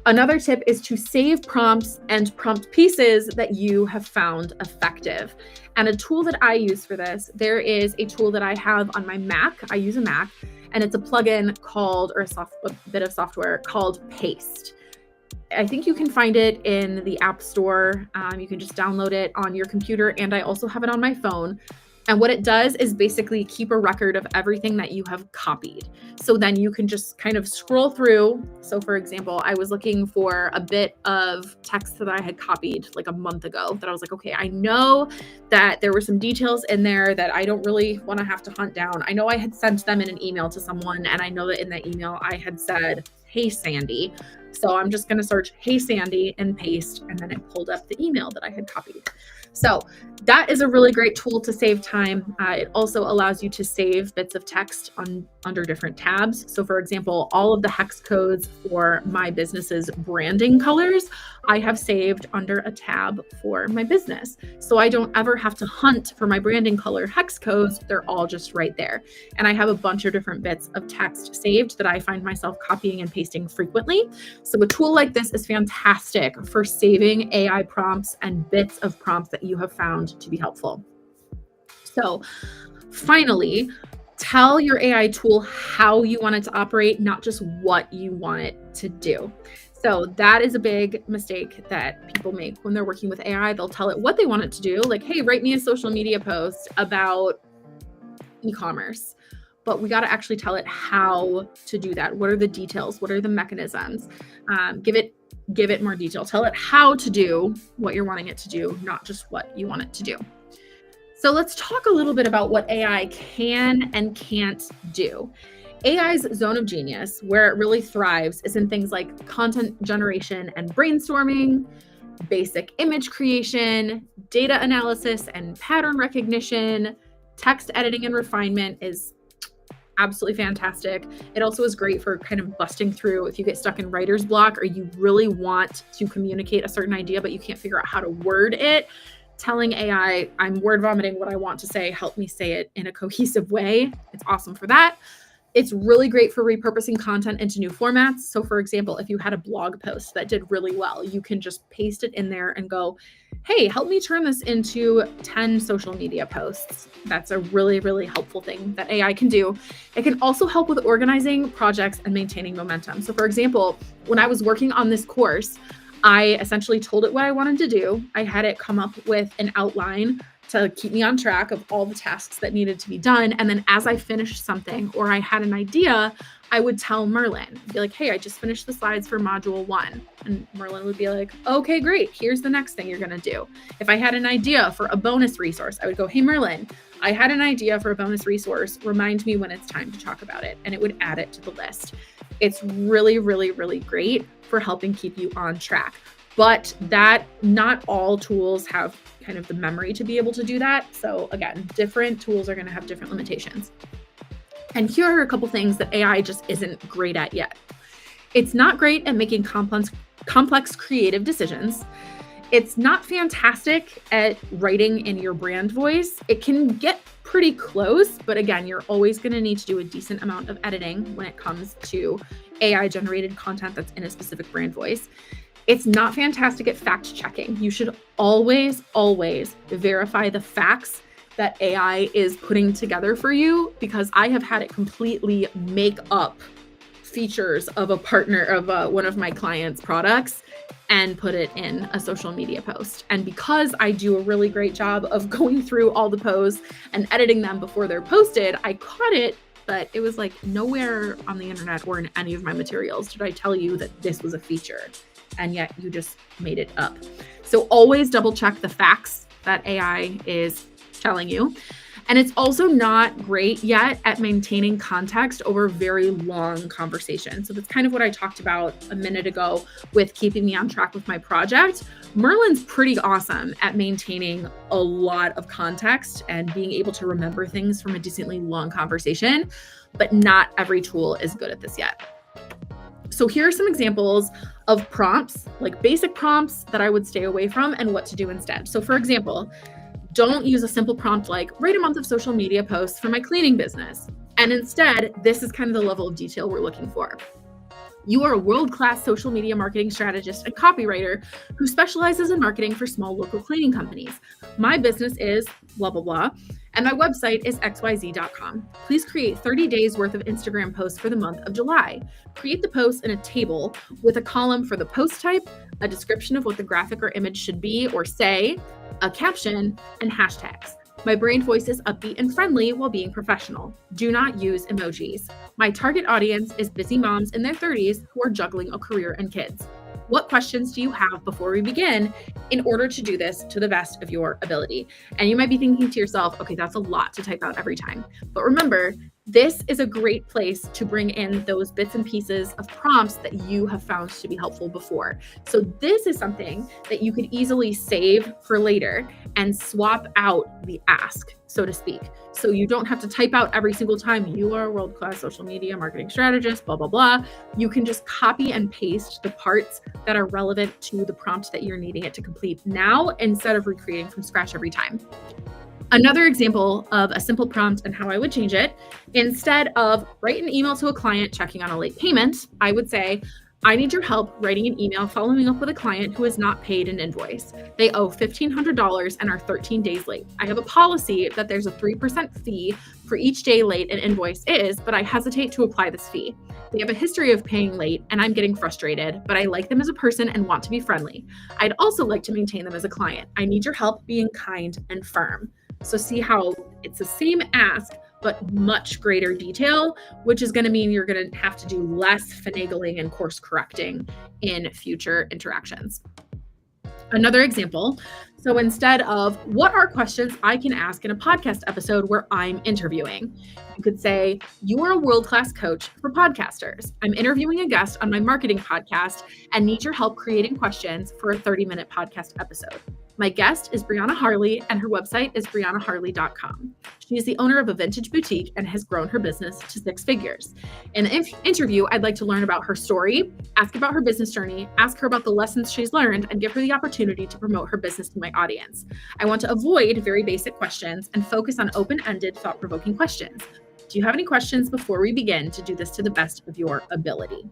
Another tip is to save prompts and prompt pieces that you have found effective. And a tool that I use for this, there is a tool that I have on my Mac. I use a Mac, and it's a plugin called, or a bit of software called Paste. I think you can find it in the App Store. You can just download it on your computer, and I also have it on my phone. And what it does is basically keep a record of everything that you have copied. So then you can just kind of scroll through. So for example, I was looking for a bit of text that I had copied like a month ago that I was like, okay, I know that there were some details in there that I don't really want to have to hunt down. I know I had sent them in an email to someone, and I know that in that email I had said, hey, Sandy. So I'm just going to search, hey, Sandy, and paste, and then it pulled up the email that I had copied. So that is a really great tool to save time. It also allows you to save bits of text under different tabs. So for example, all of the hex codes for my business's branding colors, I have saved under a tab for my business. So I don't ever have to hunt for my branding color hex codes. They're all just right there. And I have a bunch of different bits of text saved that I find myself copying and pasting frequently. So a tool like this is fantastic for saving AI prompts and bits of prompts that you have found to be helpful. So finally, tell your AI tool how you want it to operate, not just what you want it to do. So that is a big mistake that people make when they're working with AI. They'll tell it what they want it to do, like, hey, write me a social media post about e-commerce. But we got to actually tell it how to do that. What are the details? What are the mechanisms? Give it more detail. Tell it how to do what you're wanting it to do, not just what you want it to do. So let's talk a little bit about what AI can and can't do. AI's zone of genius, where it really thrives, is in things like content generation and brainstorming, basic image creation, data analysis and pattern recognition, text editing and refinement is absolutely fantastic. It also is great for kind of busting through if you get stuck in writer's block or you really want to communicate a certain idea, but you can't figure out how to word it. Telling AI, I'm word vomiting what I want to say, help me say it in a cohesive way. It's awesome for that. It's really great for repurposing content into new formats. So for example, if you had a blog post that did really well, you can just paste it in there and go, hey, help me turn this into 10 social media posts. That's a really, really helpful thing that AI can do. It can also help with organizing projects and maintaining momentum. So for example, when I was working on this course, I essentially told it what I wanted to do. I had it come up with an outline to keep me on track of all the tasks that needed to be done. And then as I finished something or I had an idea, I would tell Merlin, be like, hey, I just finished the slides for module 1. And Merlin would be like, okay, great. Here's the next thing you're going to do. If I had an idea for a bonus resource, I would go, hey, Merlin, I had an idea for a bonus resource. Remind me when it's time to talk about it. And it would add it to the list. It's really, really, really great for helping keep you on track. But that not all tools have kind of the memory to be able to do that. So again, different tools are going to have different limitations. And here are a couple things that AI just isn't great at yet. It's not great at making complex creative decisions. It's not fantastic at writing in your brand voice. It can get pretty close, but again, you're always going to need to do a decent amount of editing when it comes to AI generated content that's in a specific brand voice. It's not fantastic at fact checking. You should always, always verify the facts that AI is putting together for you, because I have had it completely make up features of a partner of one of my clients' products and put it in a social media post. And because I do a really great job of going through all the posts and editing them before they're posted, I caught it, but it was like nowhere on the internet or in any of my materials did I tell you that this was a feature. And yet you just made it up. So always double check the facts that AI is telling you. And it's also not great yet at maintaining context over very long conversations. So that's kind of what I talked about a minute ago with keeping me on track with my project. Merlin's pretty awesome at maintaining a lot of context and being able to remember things from a decently long conversation, but not every tool is good at this yet. So here are some examples of prompts, like basic prompts that I would stay away from and what to do instead. So for example, don't use a simple prompt like write a month of social media posts for my cleaning business. And instead, this is kind of the level of detail we're looking for. You are a world-class social media marketing strategist and copywriter who specializes in marketing for small local cleaning companies. My business is blah, blah, blah, and my website is xyz.com. Please create 30 days worth of Instagram posts for the month of July. Create the posts in a table with a column for the post type, a description of what the graphic or image should be or say, a caption, and hashtags. My brand voice is upbeat and friendly while being professional. Do not use emojis. My target audience is busy moms in their 30s who are juggling a career and kids. What questions do you have before we begin in order to do this to the best of your ability? And you might be thinking to yourself, okay, that's a lot to type out every time. But remember, this is a great place to bring in those bits and pieces of prompts that you have found to be helpful before. So this is something that you could easily save for later and swap out the ask, so to speak. So you don't have to type out every single time you are a world-class social media marketing strategist, blah, blah, blah. You can just copy and paste the parts that are relevant to the prompt that you're needing it to complete now instead of recreating from scratch every time. Another example of a simple prompt and how I would change it, instead of write an email to a client checking on a late payment, I would say, I need your help writing an email following up with a client who has not paid an invoice. They owe $1,500 and are 13 days late. I have a policy that there's a 3% fee for each day late an invoice is, but I hesitate to apply this fee. They have a history of paying late and I'm getting frustrated, but I like them as a person and want to be friendly. I'd also like to maintain them as a client. I need your help being kind and firm. So see how it's the same ask, but much greater detail, which is going to mean you're going to have to do less finagling and course correcting in future interactions. Another example, so instead of what are questions I can ask in a podcast episode where I'm interviewing, you could say, you are a world-class coach for podcasters. I'm interviewing a guest on my marketing podcast and need your help creating questions for a 30-minute podcast episode. My guest is Brianna Harley, and her website is briannaharley.com. She is the owner of a vintage boutique and has grown her business to 6 figures. In the interview, I'd like to learn about her story, ask about her business journey, ask her about the lessons she's learned, and give her the opportunity to promote her business to my audience. I want to avoid very basic questions and focus on open-ended, thought-provoking questions. Do you have any questions before we begin to do this to the best of your ability?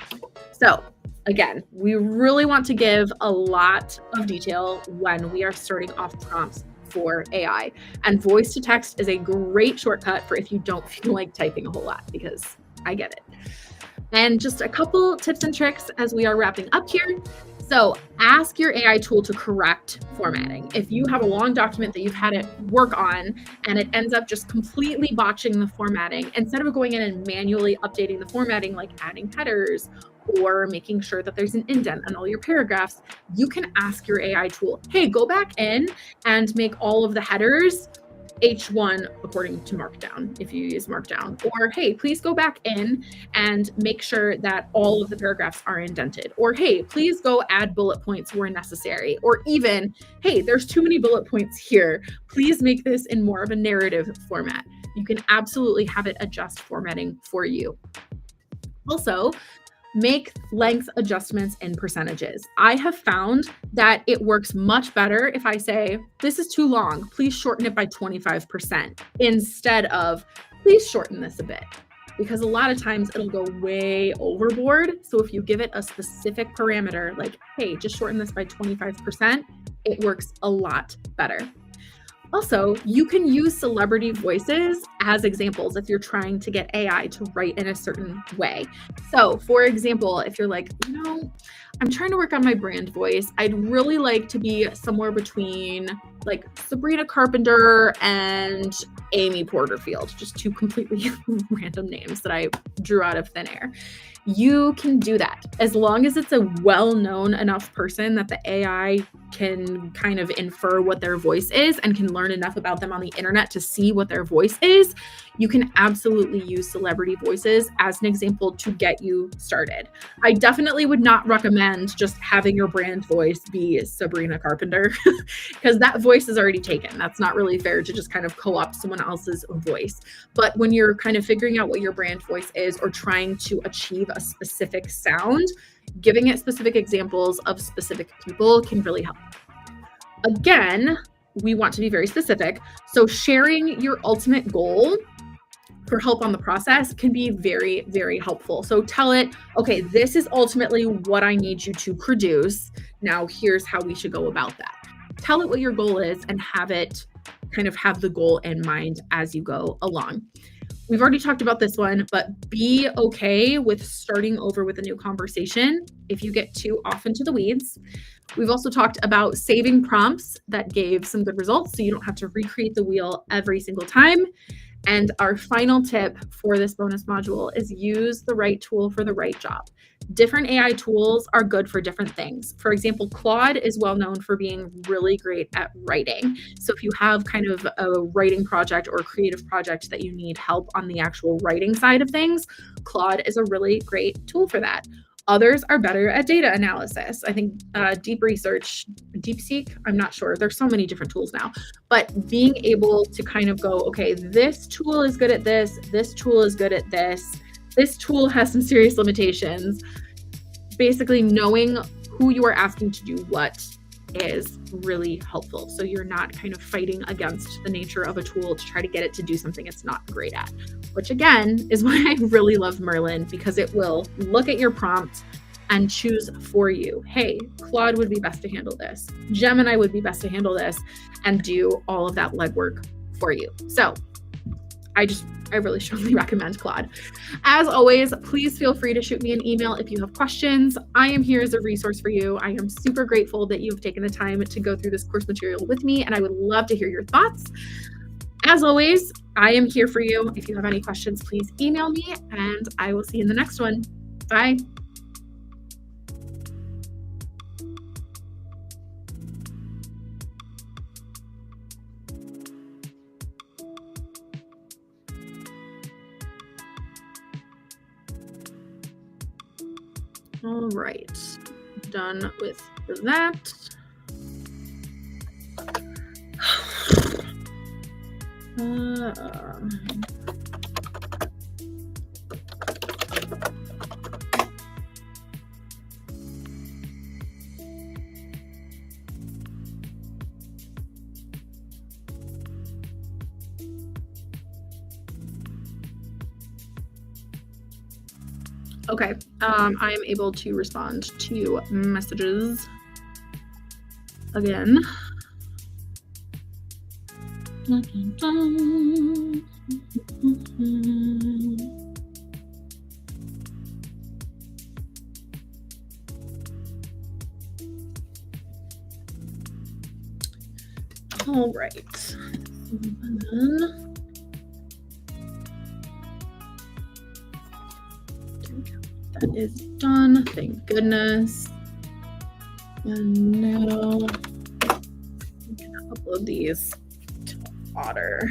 So again, we really want to give a lot of detail when we are starting off prompts for AI. And voice to text is a great shortcut for if you don't feel like typing a whole lot, because I get it. And just a couple tips and tricks as we are wrapping up here. So ask your AI tool to correct formatting. If you have a long document that you've had it work on and it ends up just completely botching the formatting, instead of going in and manually updating the formatting, like adding headers or making sure that there's an indent on all your paragraphs, you can ask your AI tool, hey, go back in and make all of the headers H1 according to Markdown, if you use Markdown. Or, hey, please go back in and make sure that all of the paragraphs are indented. Or, hey, please go add bullet points where necessary. Or even, hey, there's too many bullet points here. Please make this in more of a narrative format. You can absolutely have it adjust formatting for you. Also, make length adjustments in percentages. I have found that it works much better if I say, this is too long, please shorten it by 25%, instead of, please shorten this a bit. Because a lot of times it'll go way overboard. So if you give it a specific parameter, like, hey, just shorten this by 25%, it works a lot better. Also, you can use celebrity voices as examples if you're trying to get AI to write in a certain way. So, for example, if you're like, I'm trying to work on my brand voice, I'd really like to be somewhere between like Sabrina Carpenter and Amy Porterfield, just two completely random names that I drew out of thin air. You can do that as long as it's a well-known enough person that the AI can kind of infer what their voice is and can learn enough about them on the internet to see what their voice is. You can absolutely use celebrity voices as an example to get you started. I definitely would not recommend just having your brand voice be Sabrina Carpenter because that voice is already taken. That's not really fair to just kind of co-opt someone else's voice. But when you're kind of figuring out what your brand voice is or trying to achieve a specific sound, giving it specific examples of specific people can really help. Again, we want to be very specific. So sharing your ultimate goal for help on the process can be very, very helpful. So tell it, okay, this is ultimately what I need you to produce. Now here's how we should go about that. Tell it what your goal is and have it kind of have the goal in mind as you go along. We've already talked about this one, but be okay with starting over with a new conversation if you get too off into the weeds. We've also talked about saving prompts that gave some good results so you don't have to recreate the wheel every single time. And our final tip for this bonus module is use the right tool for the right job. Different AI tools are good for different things. For example, Claude is well known for being really great at writing. So if you have kind of a writing project or a creative project that you need help on the actual writing side of things, Claude is a really great tool for that. Others are better at data analysis. I think deep research, DeepSeek, I'm not sure. There's so many different tools now. But being able to kind of go, okay, this tool is good at this tool is good at this tool has some serious limitations. Basically knowing who you are asking to do what is really helpful. So you're not kind of fighting against the nature of a tool to try to get it to do something it's not great at, which again is why I really love Merlin, because it will look at your prompt and choose for you. Hey, Claude would be best to handle this. Gemini would be best to handle this, and do all of that legwork for you. So I really strongly recommend Claude. As always, please feel free to shoot me an email if you have questions. I am here as a resource for you. I am super grateful that you've taken the time to go through this course material with me, and I would love to hear your thoughts. As always, I am here for you. If you have any questions, please email me, and I will see you in the next one. Bye. All right, done with that. Okay. I'm able to respond to messages again. Dun, dun, dun. All right. And then that is done. Thank goodness. And now I'm gonna upload these to Otter.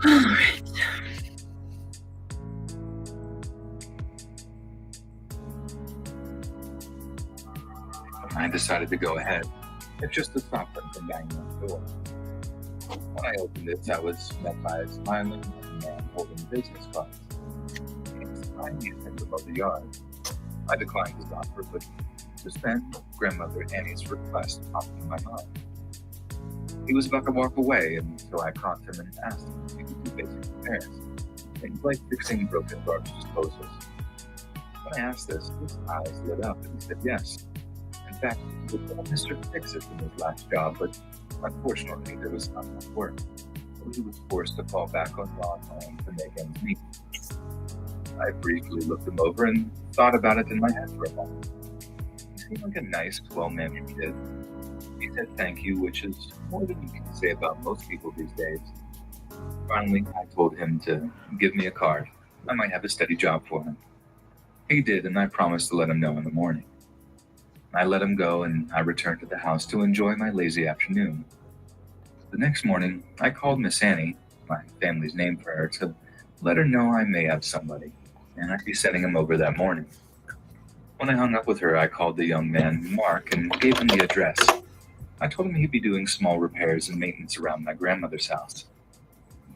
All right. I decided to go ahead. It's just to stop them from banging on the door. When I opened it, I was met by a smiling young man holding business cards. He was behind me in the middle of the yard. I declined his offer, but just then, grandmother Annie's request popped in my mind. He was about to walk away, and so I caught him and asked him if he could do basic repairs, things like fixing broken garbage disposals. When I asked this, his eyes lit up and he said yes. In fact, he did Mr. Fix-It in his last job, but unfortunately there was not enough work, so he was forced to fall back on lawn mowing to make ends meet. I briefly looked him over and thought about it in my head for a moment. He seemed like a nice, well-mannered kid. He said thank you, which is more than you can say about most people these days. Finally, I told him to give me a card. I might have a steady job for him. He did, and I promised to let him know in the morning. I let him go, and I returned to the house to enjoy my lazy afternoon. The next morning, I called Miss Annie, my family's name for her, to let her know I may have somebody, and I'd be sending him over that morning. When I hung up with her, I called the young man, Mark, and gave him the address. I told him he'd be doing small repairs and maintenance around my grandmother's house.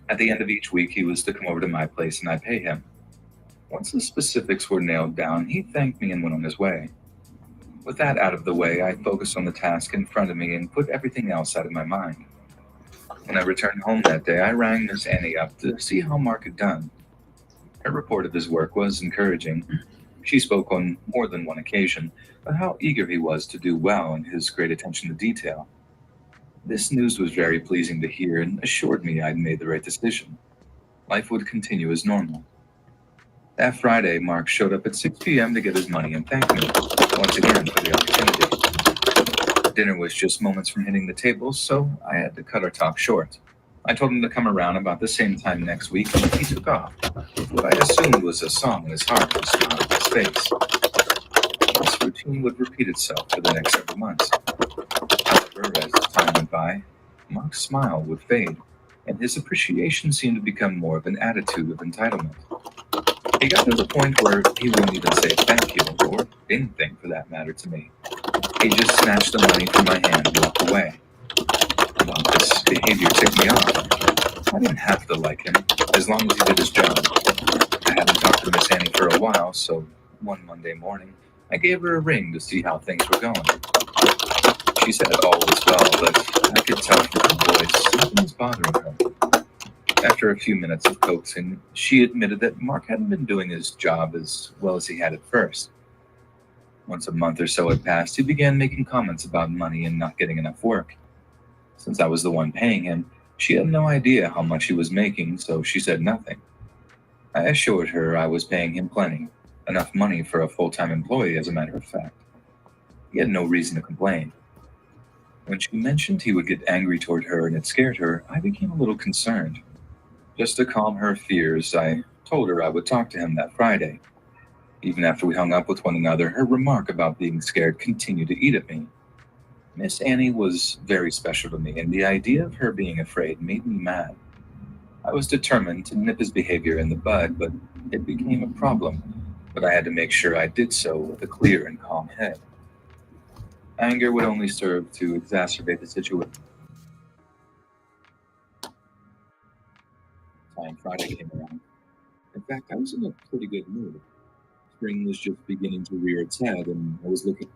At the end of each week, he was to come over to my place and I'd pay him. Once the specifics were nailed down, he thanked me and went on his way. With that out of the way, I focused on the task in front of me and put everything else out of my mind. When I returned home that day, I rang Miss Annie up to see how Mark had done. Her report of his work was encouraging. She spoke on more than one occasion about how eager he was to do well and his great attention to detail. This news was very pleasing to hear and assured me I'd made the right decision. Life would continue as normal. That Friday, Mark showed up at 6 p.m. to get his money and thanked me once again for the opportunity. Dinner was just moments from hitting the table, so I had to cut our talk short. I told him to come around about the same time next week, and he took off. What I assumed was a song in his heart was not on his face. This routine would repeat itself for the next several months. However, as time went by, Mark's smile would fade. and his appreciation seemed to become more of an attitude of entitlement. He got to the point where he wouldn't even say thank you, or anything for that matter, to me. He just snatched the money from my hand and walked away. Well, this behavior ticked me off. I didn't have to like him, as long as he did his job. I hadn't talked to Miss Annie for a while, so one Monday morning, I gave her a ring to see how things were going. She said all was well, but I could tell from her voice something was bothering her. After a few minutes of coaxing, she admitted that Mark hadn't been doing his job as well as he had at first. Once a month or so had passed, he began making comments about money and not getting enough work. Since I was the one paying him, she had no idea how much he was making, so she said nothing. I assured her I was paying him plenty, enough money for a full-time employee, as a matter of fact. He had no reason to complain. When she mentioned he would get angry toward her and it scared her, I became a little concerned. Just to calm her fears, I told her I would talk to him that Friday. Even after we hung up with one another, her remark about being scared continued to eat at me. Miss Annie was very special to me, and the idea of her being afraid made me mad. I was determined to nip his behavior in the bud, but it became a problem. But I had to make sure I did so with a clear and calm head. Anger would only serve to exacerbate the situation. Time Friday came around. In fact, I was in a pretty good mood. Spring was just beginning to rear its head, and I was looking.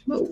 Whoa.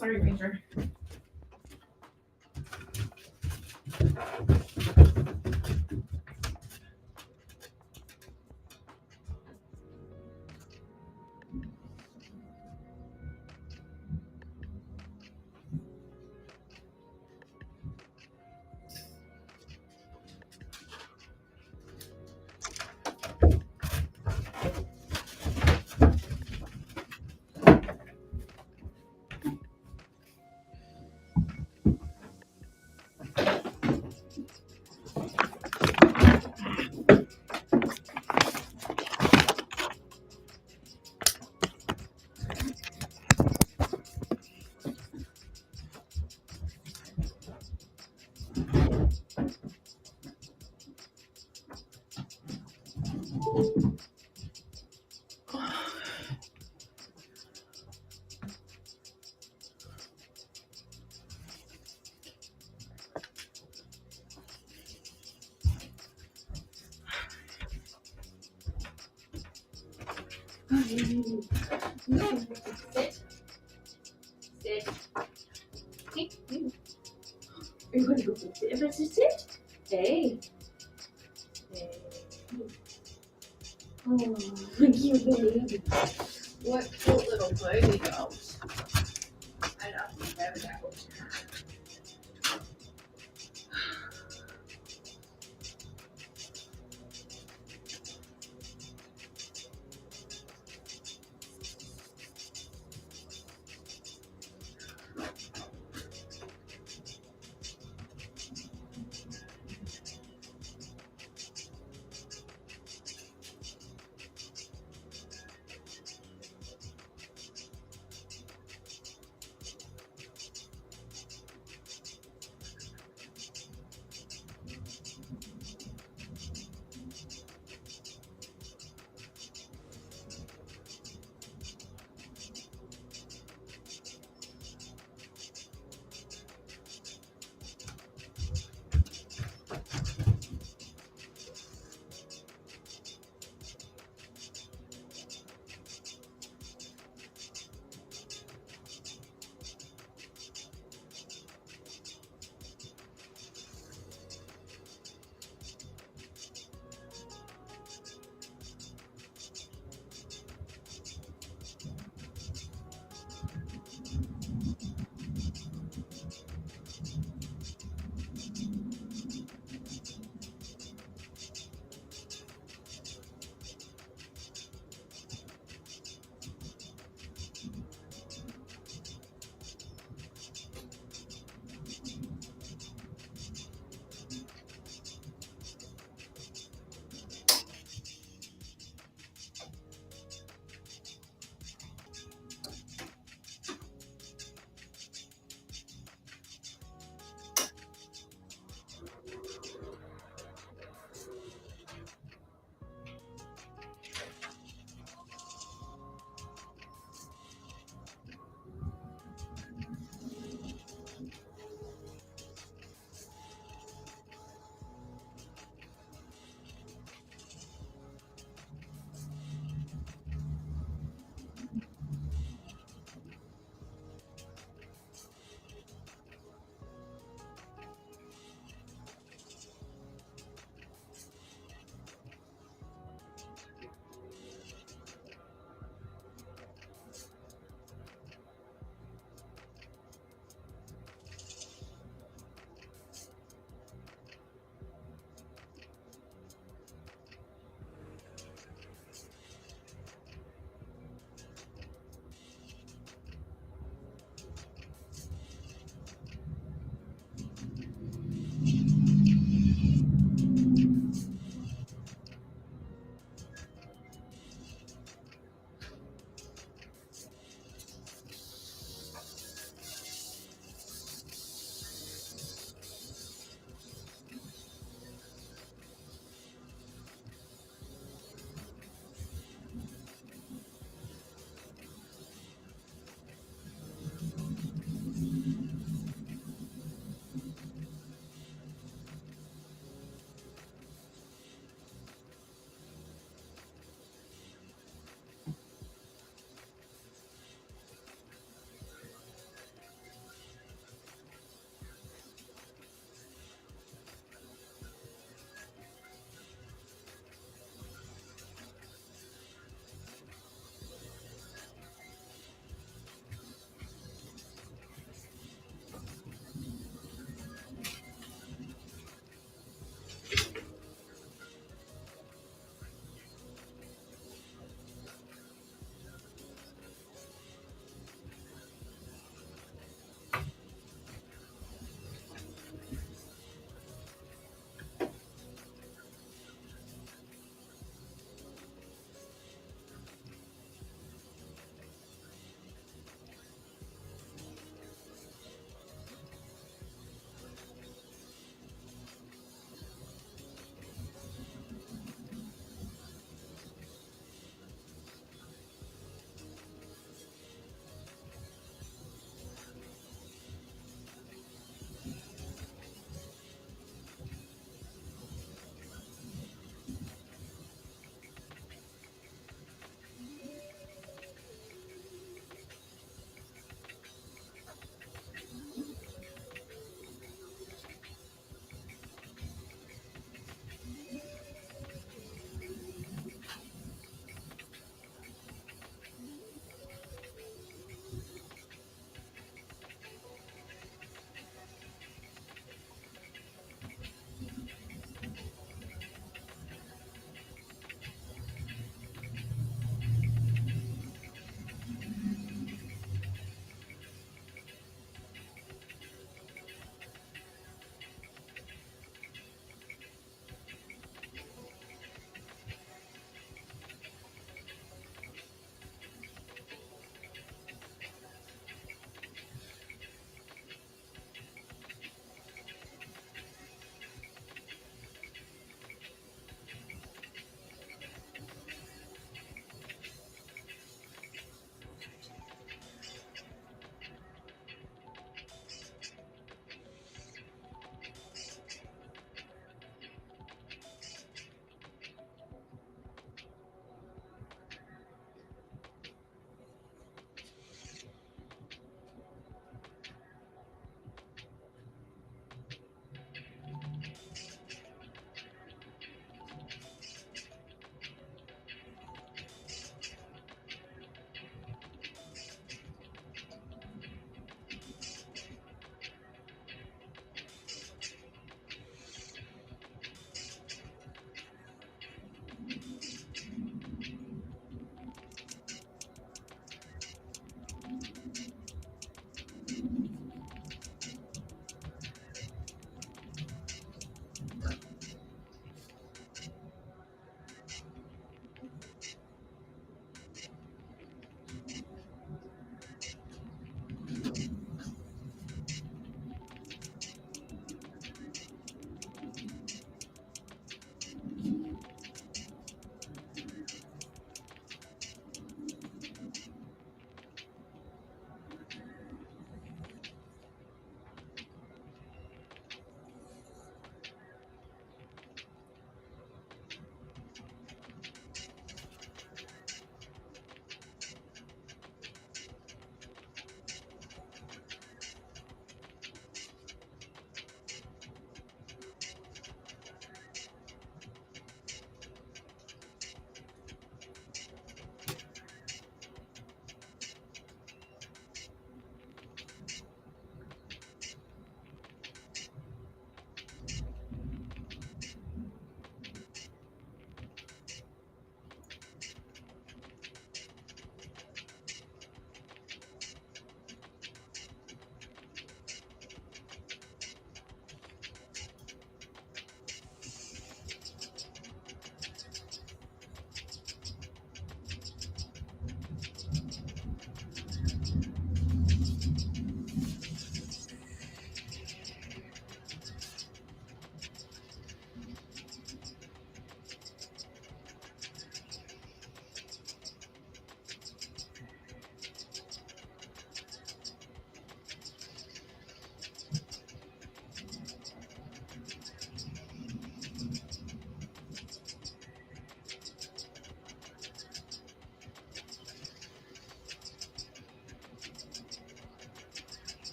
sorry, Major. Sit. Sit. Hey, you. Are you going to go sit? If I sit? Hey. Hey. Oh, cute baby. What cute little baby goat. I know, there we go.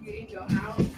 You need to go out.